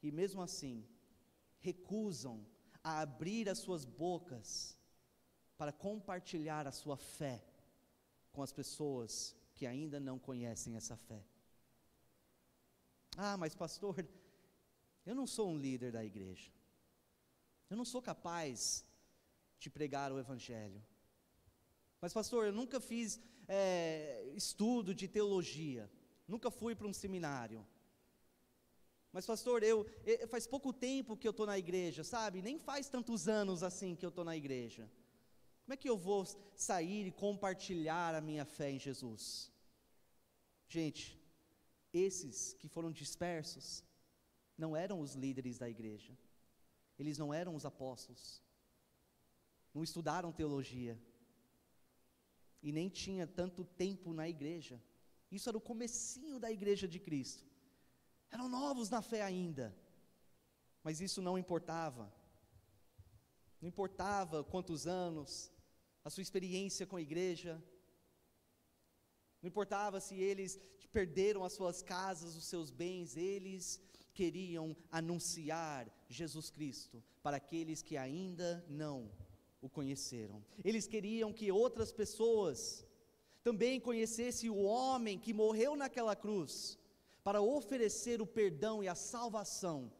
e mesmo assim, recusam a abrir as suas bocas para compartilhar a sua fé com as pessoas que ainda não conhecem essa fé. Ah, mas pastor, eu não sou um líder da igreja, eu não sou capaz de pregar o evangelho. Mas pastor, eu nunca fiz estudo de teologia, nunca fui para um seminário. Mas pastor, faz pouco tempo que eu estou na igreja, sabe? Nem faz tantos anos assim que eu estou na igreja. Como é que eu vou sair e compartilhar a minha fé em Jesus? Gente, esses que foram dispersos não eram os líderes da igreja, eles não eram os apóstolos, não estudaram teologia, e nem tinha tanto tempo na igreja. Isso era o comecinho da igreja de Cristo. Eram novos na fé ainda, mas isso não importava. Não importava quantos anos, a sua experiência com a igreja, não importava se eles perderam as suas casas, os seus bens, eles queriam anunciar Jesus Cristo para aqueles que ainda não o conheceram. Eles queriam que outras pessoas também conhecessem o homem que morreu naquela cruz, para oferecer o perdão e a salvação,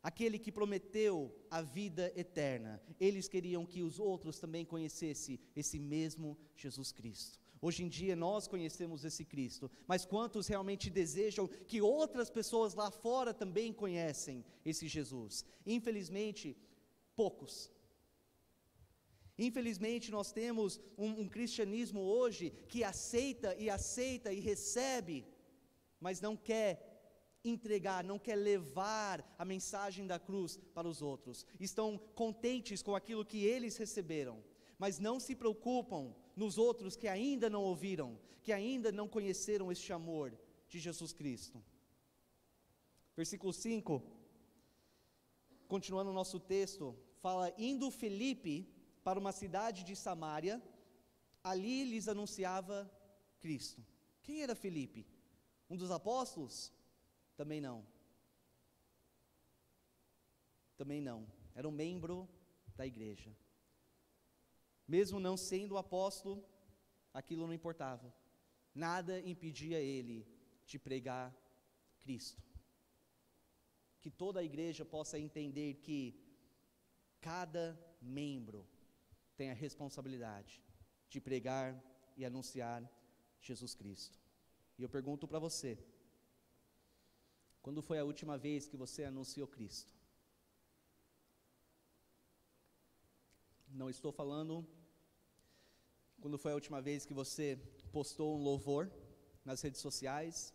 aquele que prometeu a vida eterna. Eles queriam que os outros também conhecessem esse mesmo Jesus Cristo. Hoje em dia nós conhecemos esse Cristo, mas quantos realmente desejam que outras pessoas lá fora também conhecem esse Jesus? Infelizmente, poucos. Infelizmente nós temos um cristianismo hoje que aceita e recebe, mas não quer entregar, não quer levar a mensagem da cruz para os outros. Estão contentes com aquilo que eles receberam, mas não se preocupam nos outros que ainda não ouviram, que ainda não conheceram este amor de Jesus Cristo. Versículo 5, continuando o nosso texto, fala: indo Filipe para uma cidade de Samaria, ali lhes anunciava Cristo. Quem era Filipe? Um dos apóstolos? Também não. Também não. Era um membro da igreja. Mesmo não sendo apóstolo, aquilo não importava. Nada impedia ele de pregar Cristo. Que toda a igreja possa entender que cada membro tem a responsabilidade de pregar e anunciar Jesus Cristo. E eu pergunto para você, quando foi a última vez que você anunciou Cristo? Não estou falando quando foi a última vez que você postou um louvor nas redes sociais,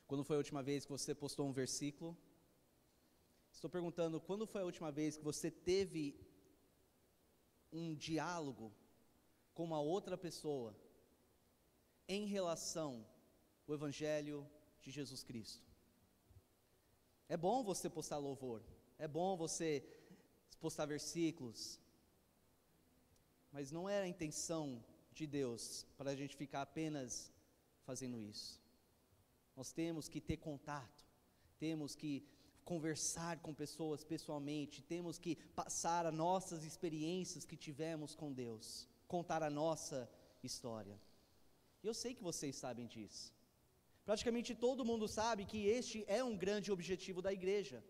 Quando foi a última vez que você postou um versículo? Estou perguntando, quando foi a última vez que você teve um diálogo com uma outra pessoa em relação ao Evangelho de Jesus Cristo? É bom você postar louvor, é bom você postar versículos, mas não é a intenção de Deus para a gente ficar apenas fazendo isso. Nós temos que ter contato, temos que conversar com pessoas pessoalmente, temos que passar as nossas experiências que tivemos com Deus, contar a nossa história. E eu sei que vocês sabem disso. Praticamente todo mundo sabe que este é um grande objetivo da igreja.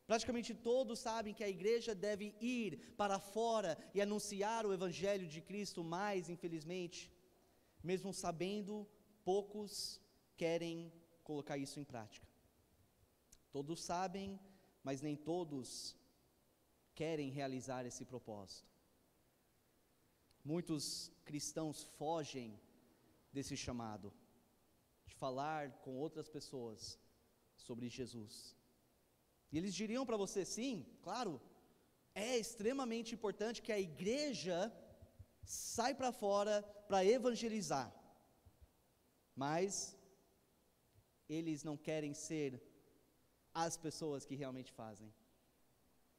Praticamente todos sabem que a igreja deve ir para fora e anunciar o Evangelho de Cristo, mas, infelizmente, mesmo sabendo, poucos querem colocar isso em prática. Todos sabem, mas nem todos querem realizar esse propósito. Muitos cristãos fogem desse chamado, de falar com outras pessoas sobre Jesus. E eles diriam para você, sim, claro, é extremamente importante que a igreja saia para fora para evangelizar, mas eles não querem ser as pessoas que realmente fazem.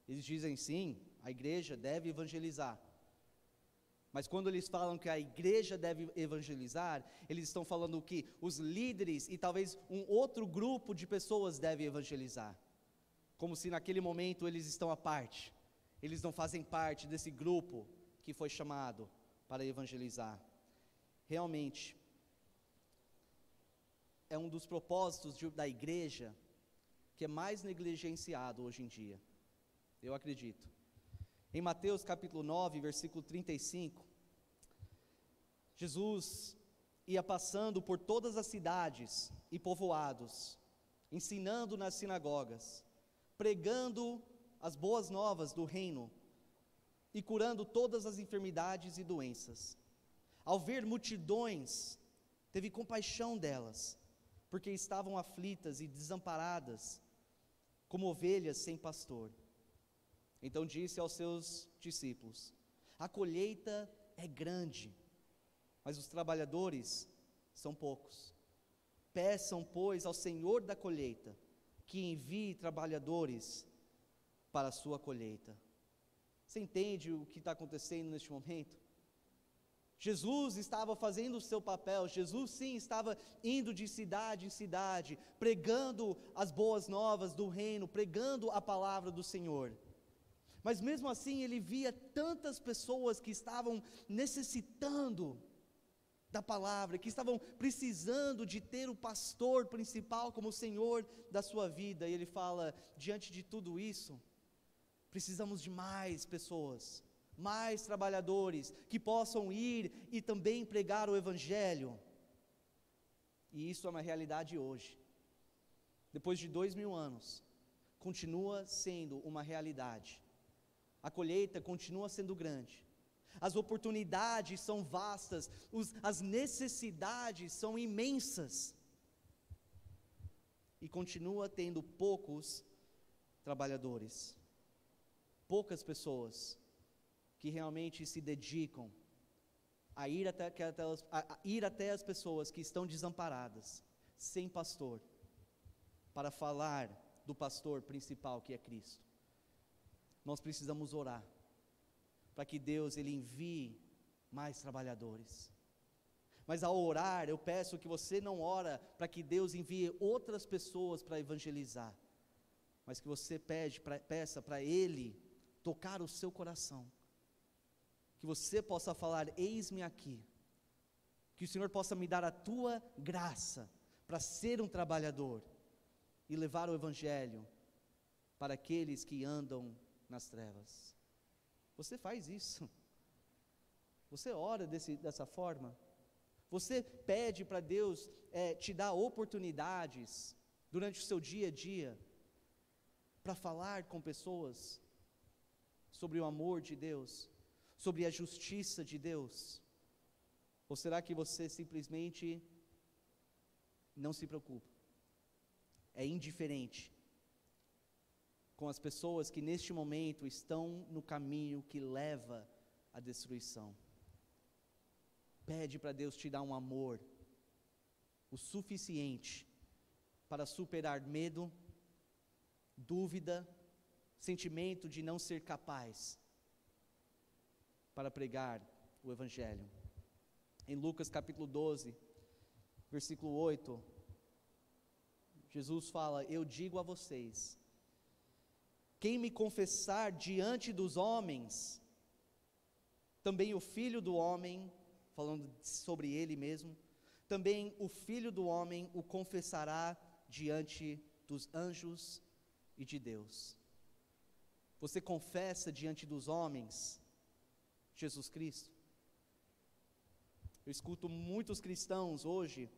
Eles dizem, sim, a igreja deve evangelizar, mas quando eles falam que a igreja deve evangelizar, eles estão falando que os líderes e talvez um outro grupo de pessoas devem evangelizar, como se naquele momento eles estão à parte, eles não fazem parte desse grupo que foi chamado para evangelizar. Realmente, é um dos propósitos da igreja que é mais negligenciado hoje em dia, eu acredito. Em Mateus capítulo 9, versículo 35, Jesus ia passando por todas as cidades e povoados, ensinando nas sinagogas, pregando as boas novas do reino e curando todas as enfermidades e doenças. Ao ver multidões, teve compaixão delas, porque estavam aflitas e desamparadas, como ovelhas sem pastor. Então disse aos seus discípulos: a colheita é grande, mas os trabalhadores são poucos. Peçam, pois, ao Senhor da colheita que envie trabalhadores para a sua colheita. Você entende o que está acontecendo neste momento? Jesus estava fazendo o seu papel, Jesus sim estava indo de cidade em cidade, pregando as boas novas do reino, pregando a palavra do Senhor. Mas mesmo assim ele via tantas pessoas que estavam necessitando da palavra, que estavam precisando de ter o pastor principal como o Senhor da sua vida, e ele fala, diante de tudo isso, precisamos de mais pessoas, mais trabalhadores, que possam ir e também pregar o Evangelho. E isso é uma realidade hoje, depois de 2000 anos, continua sendo uma realidade. A colheita continua sendo grande, as oportunidades são vastas, as necessidades são imensas, e continua tendo poucos trabalhadores, poucas pessoas que realmente se dedicam a ir até as pessoas que estão desamparadas, sem pastor, para falar do pastor principal que é Cristo. Nós precisamos orar para que Deus ele envie mais trabalhadores. Mas ao orar, eu peço que você não ora para que Deus envie outras pessoas para evangelizar, mas que você peça para Ele tocar o seu coração, que você possa falar, eis-me aqui, que o Senhor possa me dar a tua graça para ser um trabalhador e levar o Evangelho para aqueles que andam nas trevas. Você faz isso? Você ora dessa forma? Você pede para Deus te dar oportunidades durante o seu dia a dia para falar com pessoas sobre o amor de Deus, sobre a justiça de Deus? Ou será que você simplesmente não se preocupa, é indiferente com as pessoas que neste momento estão no caminho que leva à destruição. Pede para Deus te dar um amor o suficiente para superar medo, dúvida, sentimento de não ser capaz para pregar o Evangelho. Em Lucas capítulo 12, versículo 8, Jesus fala: eu digo a vocês, quem me confessar diante dos homens, também o Filho do Homem, falando sobre ele mesmo, também o Filho do Homem o confessará diante dos anjos e de Deus. Você confessa diante dos homens Jesus Cristo? Eu escuto muitos cristãos hoje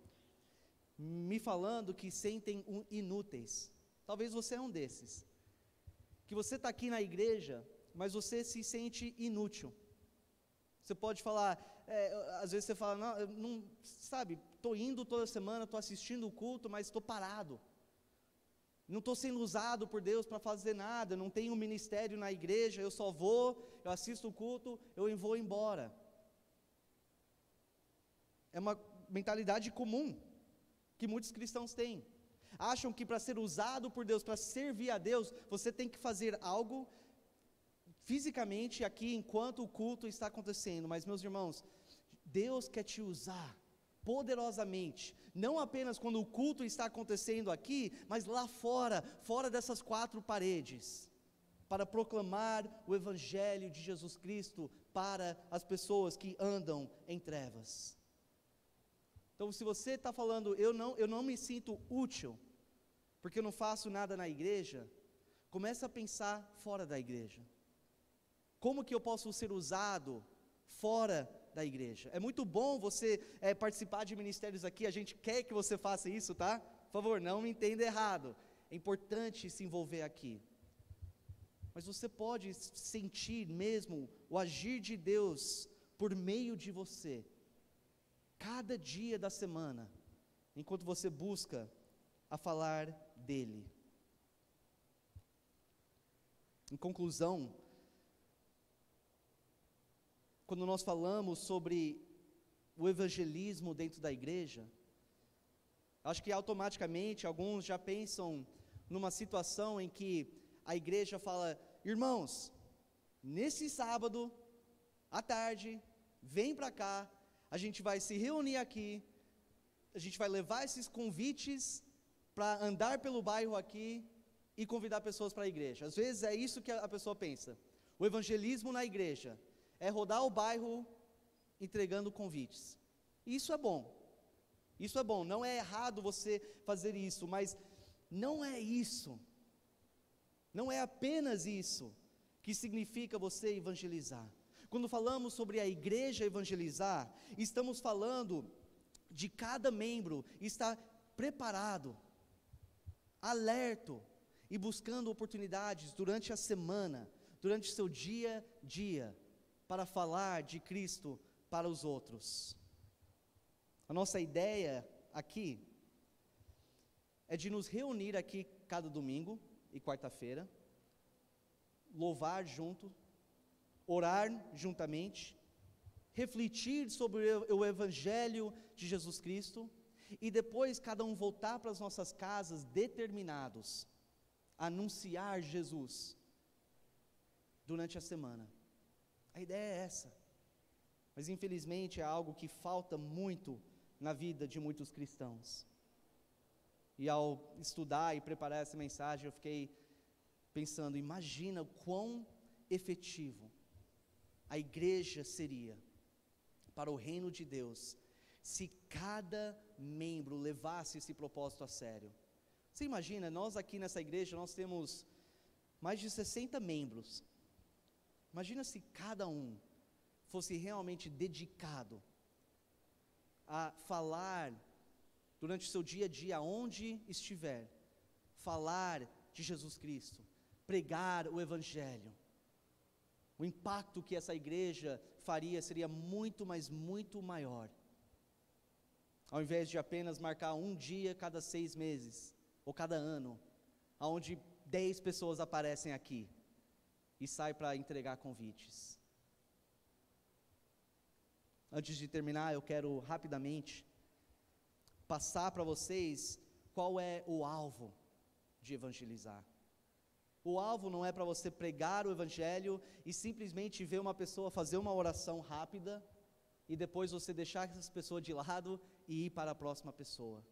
me falando que sentem inúteis. Talvez você é um desses, que você está aqui na igreja, mas você se sente inútil. Você pode falar, às vezes você fala, não, eu não, sabe, estou indo toda semana, estou assistindo o culto, mas estou parado, não estou sendo usado por Deus para fazer nada, não tenho ministério na igreja, eu só vou, eu assisto o culto, eu vou embora. É uma mentalidade comum que muitos cristãos têm. Acham que para ser usado por Deus, para servir a Deus, você tem que fazer algo fisicamente aqui enquanto o culto está acontecendo. Mas, meus irmãos, Deus quer te usar poderosamente, não apenas quando o culto está acontecendo aqui, mas lá fora, fora dessas quatro paredes, para proclamar o Evangelho de Jesus Cristo para as pessoas que andam em trevas. Então, se você está falando, eu não me sinto útil, porque eu não faço nada na igreja, comece a pensar fora da igreja. Como que eu posso ser usado fora da igreja? É muito bom você participar de ministérios aqui, a gente quer que você faça isso, tá? Por favor, não me entenda errado, é importante se envolver aqui. Mas você pode sentir mesmo o agir de Deus por meio de você, cada dia da semana, enquanto você busca a falar dele. Em conclusão, quando nós falamos sobre o evangelismo dentro da igreja, acho que automaticamente alguns já pensam numa situação em que a igreja fala: irmãos, nesse sábado à tarde, vem para cá, a gente vai se reunir aqui, a gente vai levar esses convites para andar pelo bairro aqui e convidar pessoas para a igreja. Às vezes é isso que a pessoa pensa. O evangelismo na igreja é rodar o bairro entregando convites. Isso é bom, não é errado você fazer isso, mas não é isso, não é apenas isso que significa você evangelizar. Quando falamos sobre a igreja evangelizar, estamos falando de cada membro estar preparado, alerto e buscando oportunidades durante a semana, durante o seu dia a dia, para falar de Cristo para os outros. A nossa ideia aqui é de nos reunir aqui cada domingo e quarta-feira, louvar junto, orar juntamente, refletir sobre o Evangelho de Jesus Cristo, e depois cada um voltar para as nossas casas determinados a anunciar Jesus durante a semana. A ideia é essa, mas infelizmente é algo que falta muito na vida de muitos cristãos. E ao estudar e preparar essa mensagem, eu fiquei pensando, imagina o quão efetivo a igreja seria para o reino de Deus, se cada membro levasse esse propósito a sério. Você imagina, nós aqui nessa igreja, nós temos mais de 60 membros, imagina se cada um fosse realmente dedicado a falar, durante o seu dia a dia, onde estiver, falar de Jesus Cristo, pregar o Evangelho. O impacto que essa igreja faria seria muito, mas muito maior. ao invés de apenas marcar um dia cada 6 meses, ou cada ano, onde 10 pessoas aparecem aqui, e saem para entregar convites. Antes de terminar, eu quero rapidamente passar para vocês qual é o alvo de evangelizar. O alvo não é para você pregar o evangelho e simplesmente ver uma pessoa fazer uma oração rápida e depois você deixar essa pessoa de lado e ir para a próxima pessoa.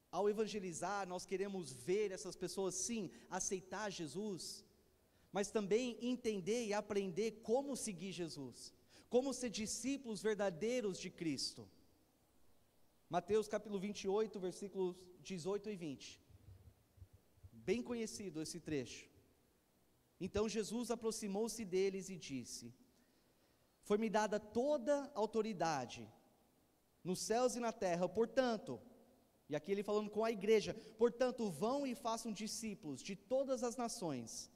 Ao evangelizar, nós queremos ver essas pessoas, sim, aceitar Jesus, mas também entender e aprender como seguir Jesus, como ser discípulos verdadeiros de Cristo. Mateus capítulo 28, versículos 18 e 20. Bem conhecido esse trecho. Então Jesus aproximou-se deles e disse: foi-me dada toda a autoridade nos céus e na terra, portanto, e aqui ele falando com a igreja, portanto vão e façam discípulos de todas as nações,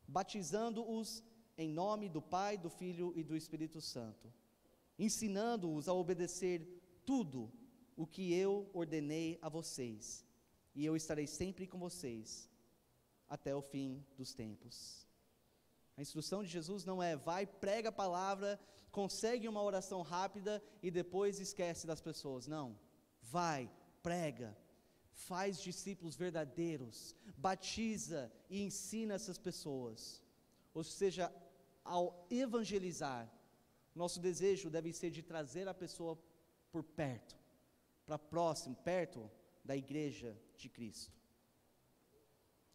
batizando-os em nome do Pai, do Filho e do Espírito Santo, ensinando-os a obedecer tudo o que eu ordenei a vocês, e eu estarei sempre com vocês, até o fim dos tempos. A instrução de Jesus não é, vai, prega a palavra, consegue uma oração rápida, e depois esquece das pessoas, não, vai, prega, faz discípulos verdadeiros, batiza e ensina essas pessoas, ou seja, ao evangelizar, nosso desejo deve ser de trazer a pessoa por perto, para próximo, perto da igreja de Cristo.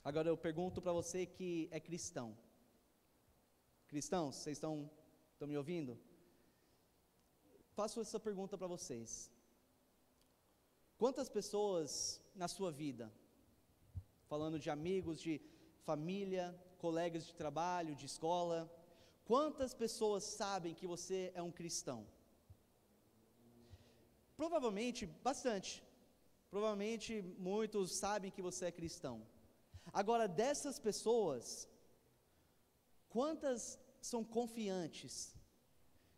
Agora eu pergunto para você que é cristão, cristãos, vocês estão me ouvindo? Faço essa pergunta para vocês: quantas pessoas na sua vida, falando de amigos, de família, colegas de trabalho, de escola, quantas pessoas sabem que você é um cristão? Provavelmente bastante, provavelmente muitos sabem que você é cristão. Agora, dessas pessoas, quantas são confiantes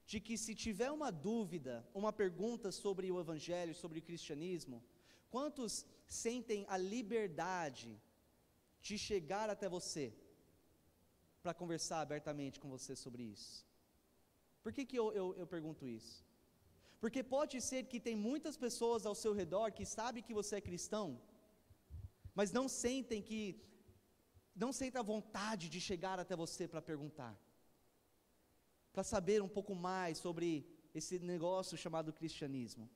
de que se tiver uma dúvida, uma pergunta sobre o evangelho, sobre o cristianismo, quantos sentem a liberdade de chegar até você para conversar abertamente com você sobre isso? Por que eu pergunto isso? Porque pode ser que tem muitas pessoas ao seu redor que sabem que você é cristão, mas não sentem a vontade de chegar até você para perguntar, para saber um pouco mais sobre esse negócio chamado cristianismo,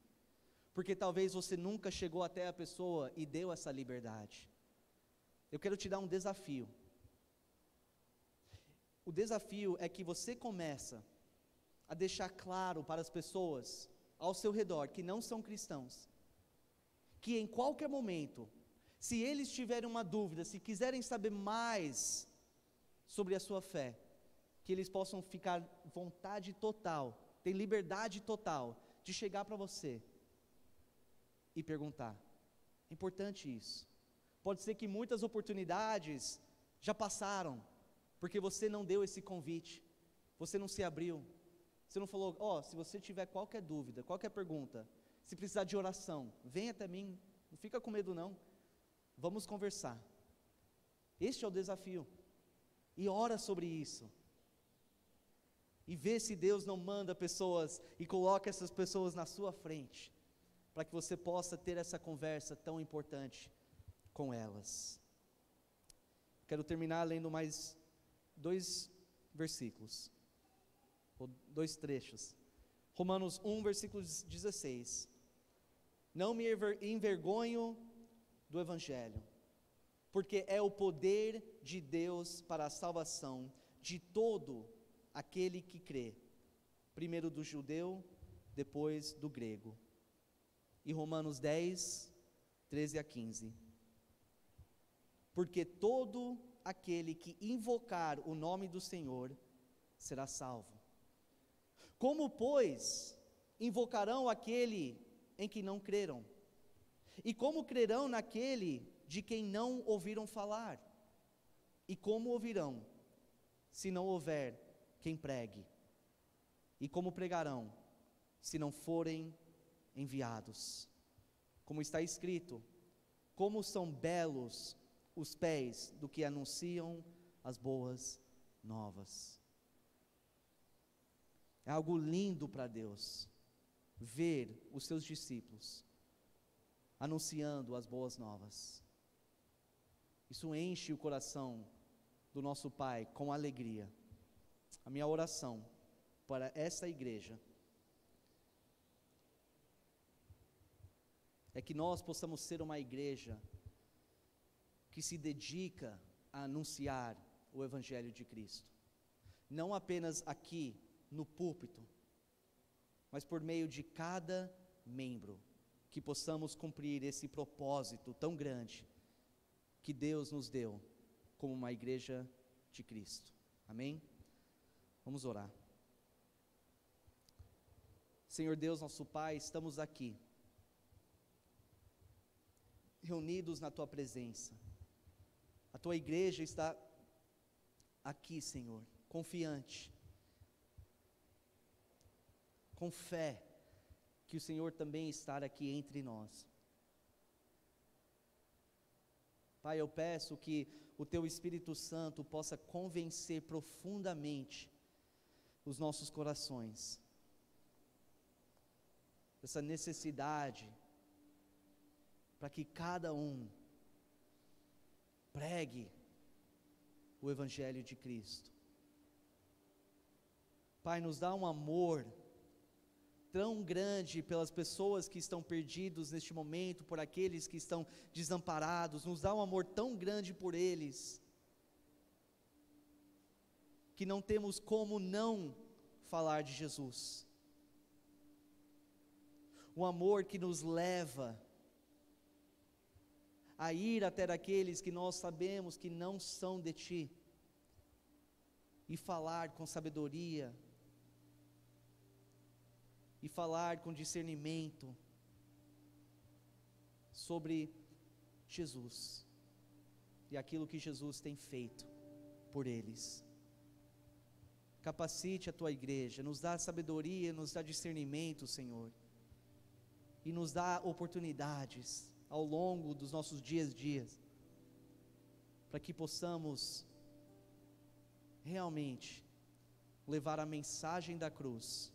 porque talvez você nunca chegou até a pessoa e deu essa liberdade. Eu quero te dar um desafio. O desafio é que você começa a deixar claro para as pessoas ao seu redor que não são cristãos, que em qualquer momento, se eles tiverem uma dúvida, se quiserem saber mais sobre a sua fé, que eles possam ficar vontade total, ter liberdade total de chegar para você e perguntar. É importante isso. Pode ser que muitas oportunidades já passaram, porque você não deu esse convite, você não se abriu, você não falou, se você tiver qualquer dúvida, qualquer pergunta, se precisar de oração, vem até mim, não fica com medo não, vamos conversar. Este é o desafio, e ora sobre isso, e vê se Deus não manda pessoas, e coloca essas pessoas na sua frente, para que você possa ter essa conversa tão importante com elas. Quero terminar lendo mais 2 versículos, ou 2 trechos. Romanos 1, versículo 16. Não me envergonho do Evangelho, porque é o poder de Deus para a salvação de todo aquele que crê, primeiro do judeu, depois do grego. E Romanos 10, 13 a 15. Porque todo aquele que invocar o nome do Senhor será salvo. Como, pois, invocarão aquele em que não creram? E como crerão naquele de quem não ouviram falar? E como ouvirão, se não houver quem pregue? E como pregarão, se não forem enviados. Como está escrito: como são belos os pés do que anunciam as boas novas. É algo lindo para Deus ver os seus discípulos anunciando as boas novas. Isso enche o coração do nosso Pai com alegria. A minha oração para essa igreja é que nós possamos ser uma igreja que se dedica a anunciar o Evangelho de Cristo, não apenas aqui no púlpito, mas por meio de cada membro, que possamos cumprir esse propósito tão grande que Deus nos deu como uma igreja de Cristo. Amém? Vamos orar. Senhor Deus, nosso Pai, estamos aqui, reunidos na Tua presença. A Tua igreja está aqui, Senhor, confiante, com fé, que o Senhor também está aqui entre nós. Pai, eu peço que o Teu Espírito Santo possa convencer profundamente os nossos corações dessa necessidade, para que cada um pregue o Evangelho de Cristo. Pai, nos dá um amor tão grande pelas pessoas que estão perdidos neste momento, por aqueles que estão desamparados, nos dá um amor tão grande por eles, que não temos como não falar de Jesus. Um amor que nos leva a ir até aqueles que nós sabemos que não são de Ti, e falar com sabedoria, e falar com discernimento sobre Jesus, e aquilo que Jesus tem feito por eles. Capacite a Tua igreja, nos dá sabedoria, nos dá discernimento, Senhor, e nos dá oportunidades ao longo dos nossos dias, para que possamos realmente levar a mensagem da cruz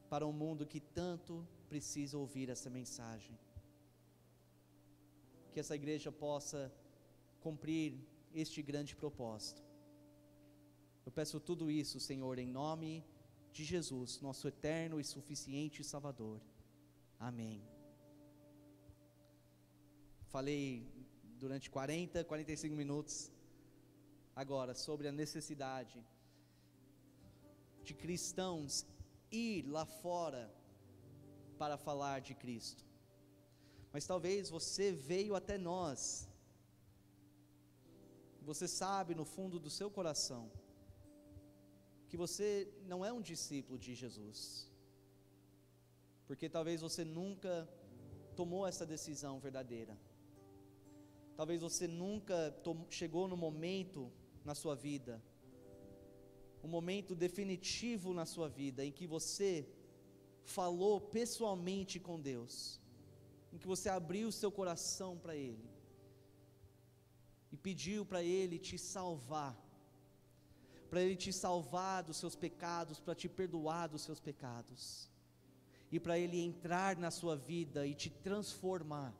para um mundo que tanto precisa ouvir essa mensagem. Que essa igreja possa cumprir este grande propósito. Eu peço tudo isso, Senhor, em nome de Jesus, nosso eterno e suficiente Salvador. Amém. Falei durante 45 minutos agora sobre a necessidade de cristãos ir lá fora para falar de Cristo. Mas talvez você veio até nós, você sabe no fundo do seu coração que você não é um discípulo de Jesus, porque talvez você nunca tomou essa decisão verdadeira. Talvez você nunca chegou no momento na sua vida, um momento definitivo na sua vida, em que você falou pessoalmente com Deus, em que você abriu o seu coração para Ele, e pediu para Ele te salvar, dos seus pecados, para te perdoar dos seus pecados, e para Ele entrar na sua vida e te transformar,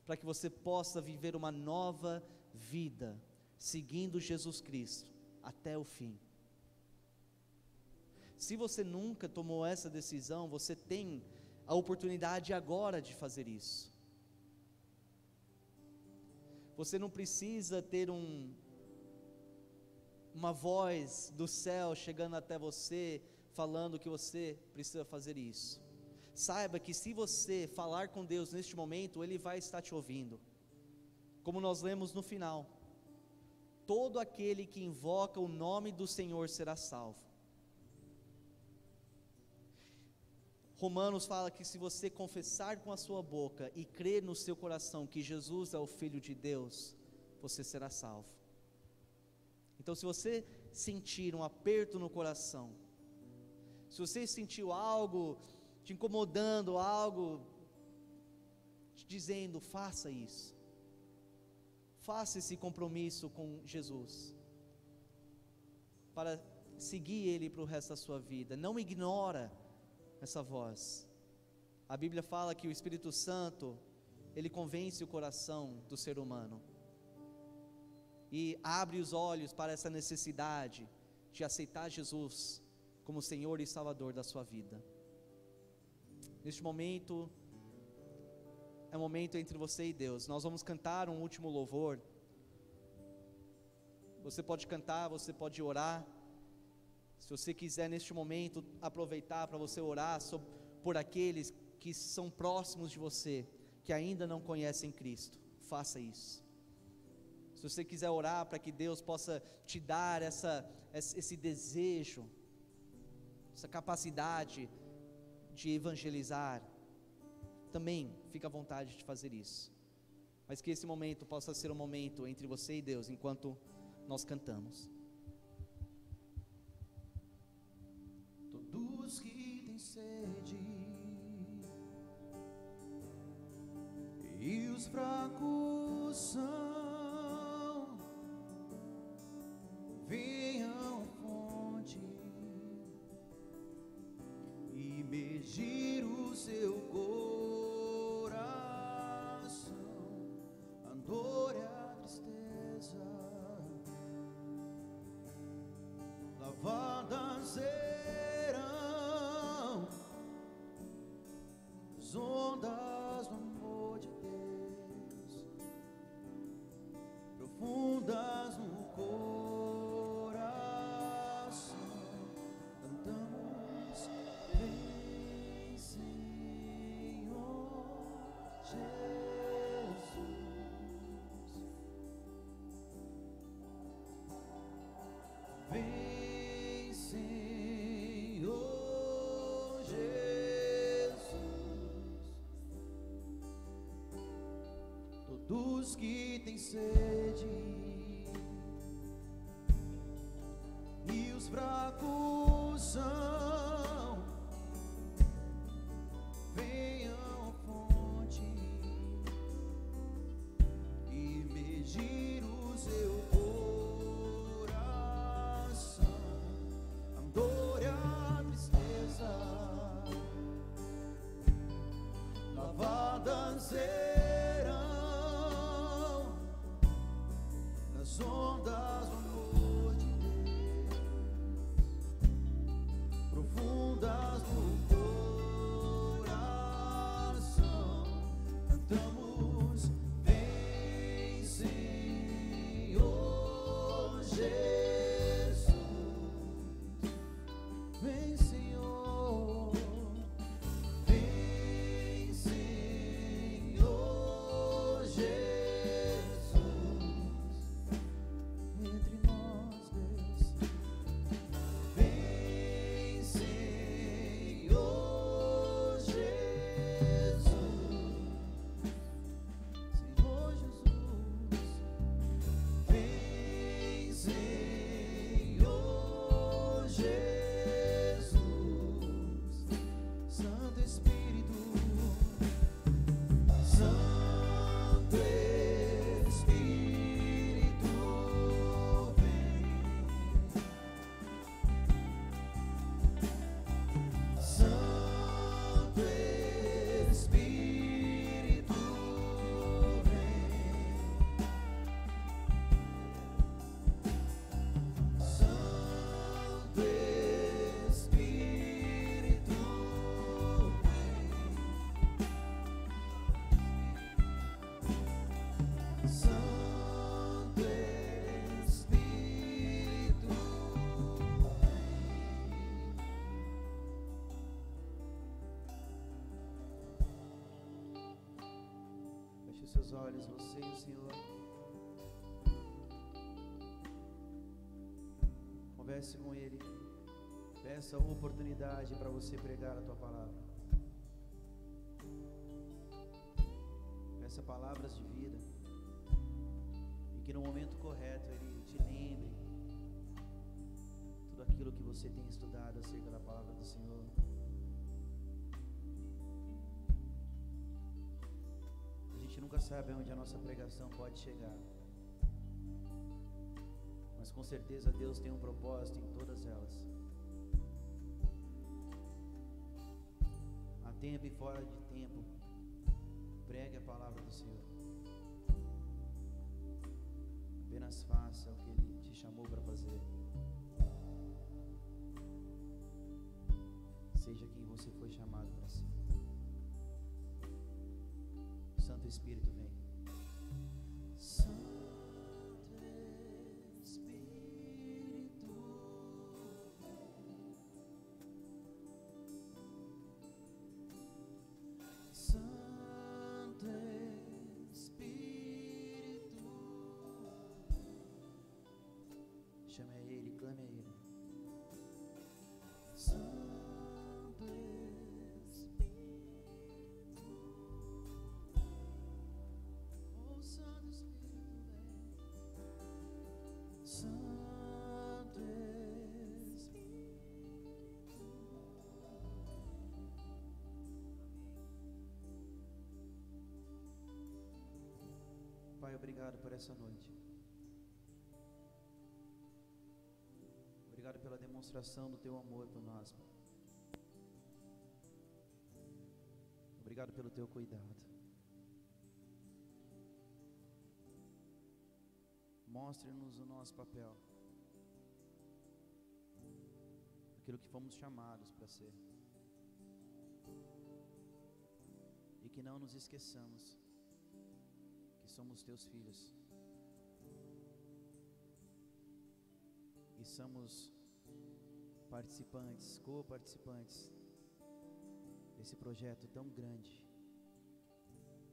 para que você possa viver uma nova vida, seguindo Jesus Cristo, até o fim. Se você nunca tomou essa decisão, você tem a oportunidade agora de fazer isso. Você não precisa ter uma voz do céu chegando até você, falando que você precisa fazer isso. Saiba que se você falar com Deus neste momento, Ele vai estar te ouvindo. Como nós lemos no final: todo aquele que invoca o nome do Senhor será salvo. Romanos fala que se você confessar com a sua boca e crer no seu coração que Jesus é o Filho de Deus, você será salvo. Então, se você sentir um aperto no coração, se você sentiu algo te incomodando, algo te dizendo: faça isso, faça esse compromisso com Jesus, para seguir Ele para o resto da sua vida. Não ignora essa voz. A Bíblia fala que o Espírito Santo, ele convence o coração do ser humano, e abre os olhos para essa necessidade de aceitar Jesus como Senhor e Salvador da sua vida. Neste momento, é um momento entre você e Deus. Nós vamos cantar um último louvor. Você pode cantar, você pode orar. Se você quiser neste momento aproveitar para você orar por aqueles que são próximos de você, que ainda não conhecem Cristo, faça isso. Se você quiser orar para que Deus possa te dar esse desejo, essa capacidade de evangelizar, também fica à vontade de fazer isso. Mas que esse momento possa ser um momento entre você e Deus, enquanto nós cantamos. Todos que têm sede e os fracos são, venham à fonte e medir o seu coração, a dor e a tristeza, lavadas serão as ondas do amor de Deus, profundas no coração. Cantamos: vem, Senhor Jesus, vem, Senhor Jesus. Todos que têm sede e os fracos são, venham à fonte e medir o seu coração, a dor e a tristeza, lavadas serão nas ondas do amor de Deus, profundas no coração. Cantamos: vem, Senhor Jesus, vem, Senhor, vem, Senhor Jesus, entre nós, Deus. Vem, Senhor Jesus, Senhor Jesus, vem, Senhor Jesus, Santo Espírito, Santo Espírito, vem, Santo Espírito, vem, Santo Espírito, Santo Espírito, feche seus olhos, você e o Senhor. Converse com Ele. Peça a oportunidade para você pregar a tua palavra. Peça palavras de vida, e que no momento correto Ele te lembre tudo aquilo que você tem estudado acerca da palavra do Senhor. gente nunca sabe aonde a nossa pregação pode chegar, mas com certeza Deus tem um propósito em todas elas. A tempo e fora de tempo, pregue a palavra do Senhor. Apenas faça o que Ele te chamou para fazer. Seja quem você foi chamado para ser. O Santo Espírito vem. Santo Espírito, Santo Espírito, chame a Ele, clame a Ele. Santo Espírito, oh Santo Espírito vem. Santo Espírito. Pai, obrigado por essa noite. Obrigado pela demonstração do Teu amor por nós, Pai. Obrigado pelo Teu cuidado. Mostre-nos o nosso papel, aquilo que fomos chamados para ser, e que não nos esqueçamos que somos Teus filhos e somos participantes, co-participantes desse projeto tão grande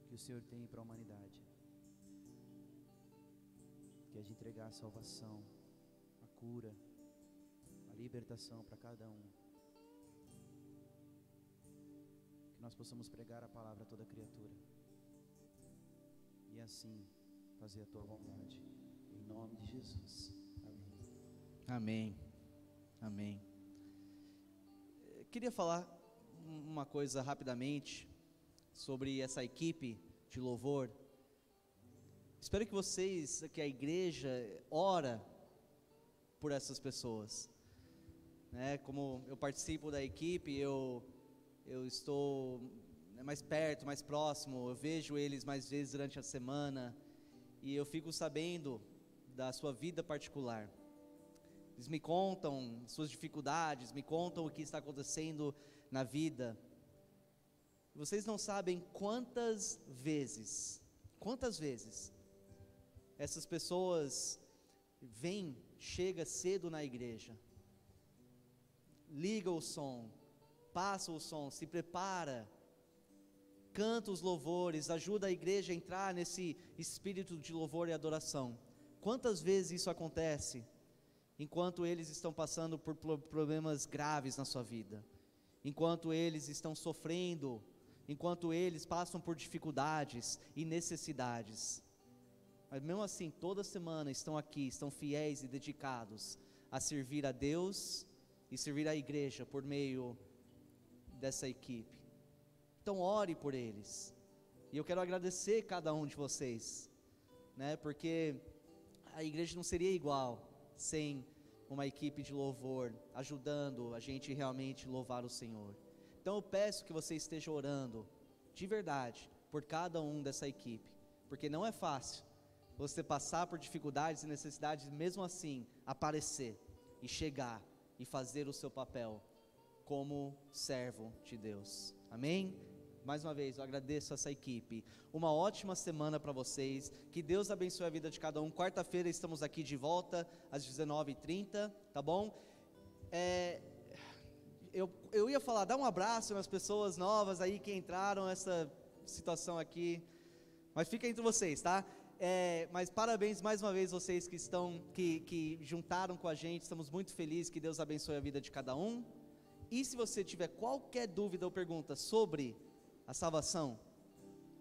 que o Senhor tem para a humanidade, que é de entregar a salvação, a cura, a libertação para cada um. Que nós possamos pregar a palavra a toda criatura e assim fazer a Tua vontade, em nome de Jesus. Amém. Amém. Amém. Eu queria falar uma coisa rapidamente sobre essa equipe de louvor. Espero que vocês, que a igreja, ora por essas pessoas, né? Como eu participo da equipe, eu estou mais perto, mais próximo, eu vejo eles mais vezes durante a semana, e eu fico sabendo da sua vida particular. Eles me contam suas dificuldades, me contam o que está acontecendo na vida. Vocês não sabem quantas vezes essas pessoas chega cedo na igreja, liga o som, passa o som, se prepara, canta os louvores, ajuda a igreja a entrar nesse espírito de louvor e adoração. Quantas vezes isso acontece enquanto eles estão passando por problemas graves na sua vida, enquanto eles estão sofrendo, enquanto eles passam por dificuldades e necessidades, mas mesmo assim, toda semana estão aqui, estão fiéis e dedicados a servir a Deus e servir a igreja por meio dessa equipe. Então ore por eles, e eu quero agradecer cada um de vocês, né, porque a igreja não seria igual sem uma equipe de louvor, ajudando a gente realmente louvar o Senhor. Então eu peço que você esteja orando, de verdade, por cada um dessa equipe, porque não é fácil você passar por dificuldades e necessidades, mesmo assim, aparecer e chegar e fazer o seu papel como servo de Deus. Amém? Mais uma vez, eu agradeço essa equipe. Uma ótima semana para vocês. Que Deus abençoe a vida de cada um. Quarta-feira estamos aqui de volta, às 19h30, tá bom? Eu ia falar, dá um abraço nas pessoas novas aí que entraram nessa situação aqui, mas fica entre vocês, tá? Mas parabéns mais uma vez vocês que juntaram com a gente. Estamos muito felizes. Que Deus abençoe a vida de cada um. E se você tiver qualquer dúvida ou pergunta sobre a salvação,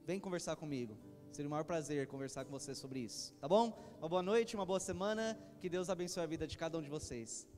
vem conversar comigo. Seria o maior prazer conversar com você sobre isso, tá bom? Uma boa noite, uma boa semana. Que Deus abençoe a vida de cada um de vocês.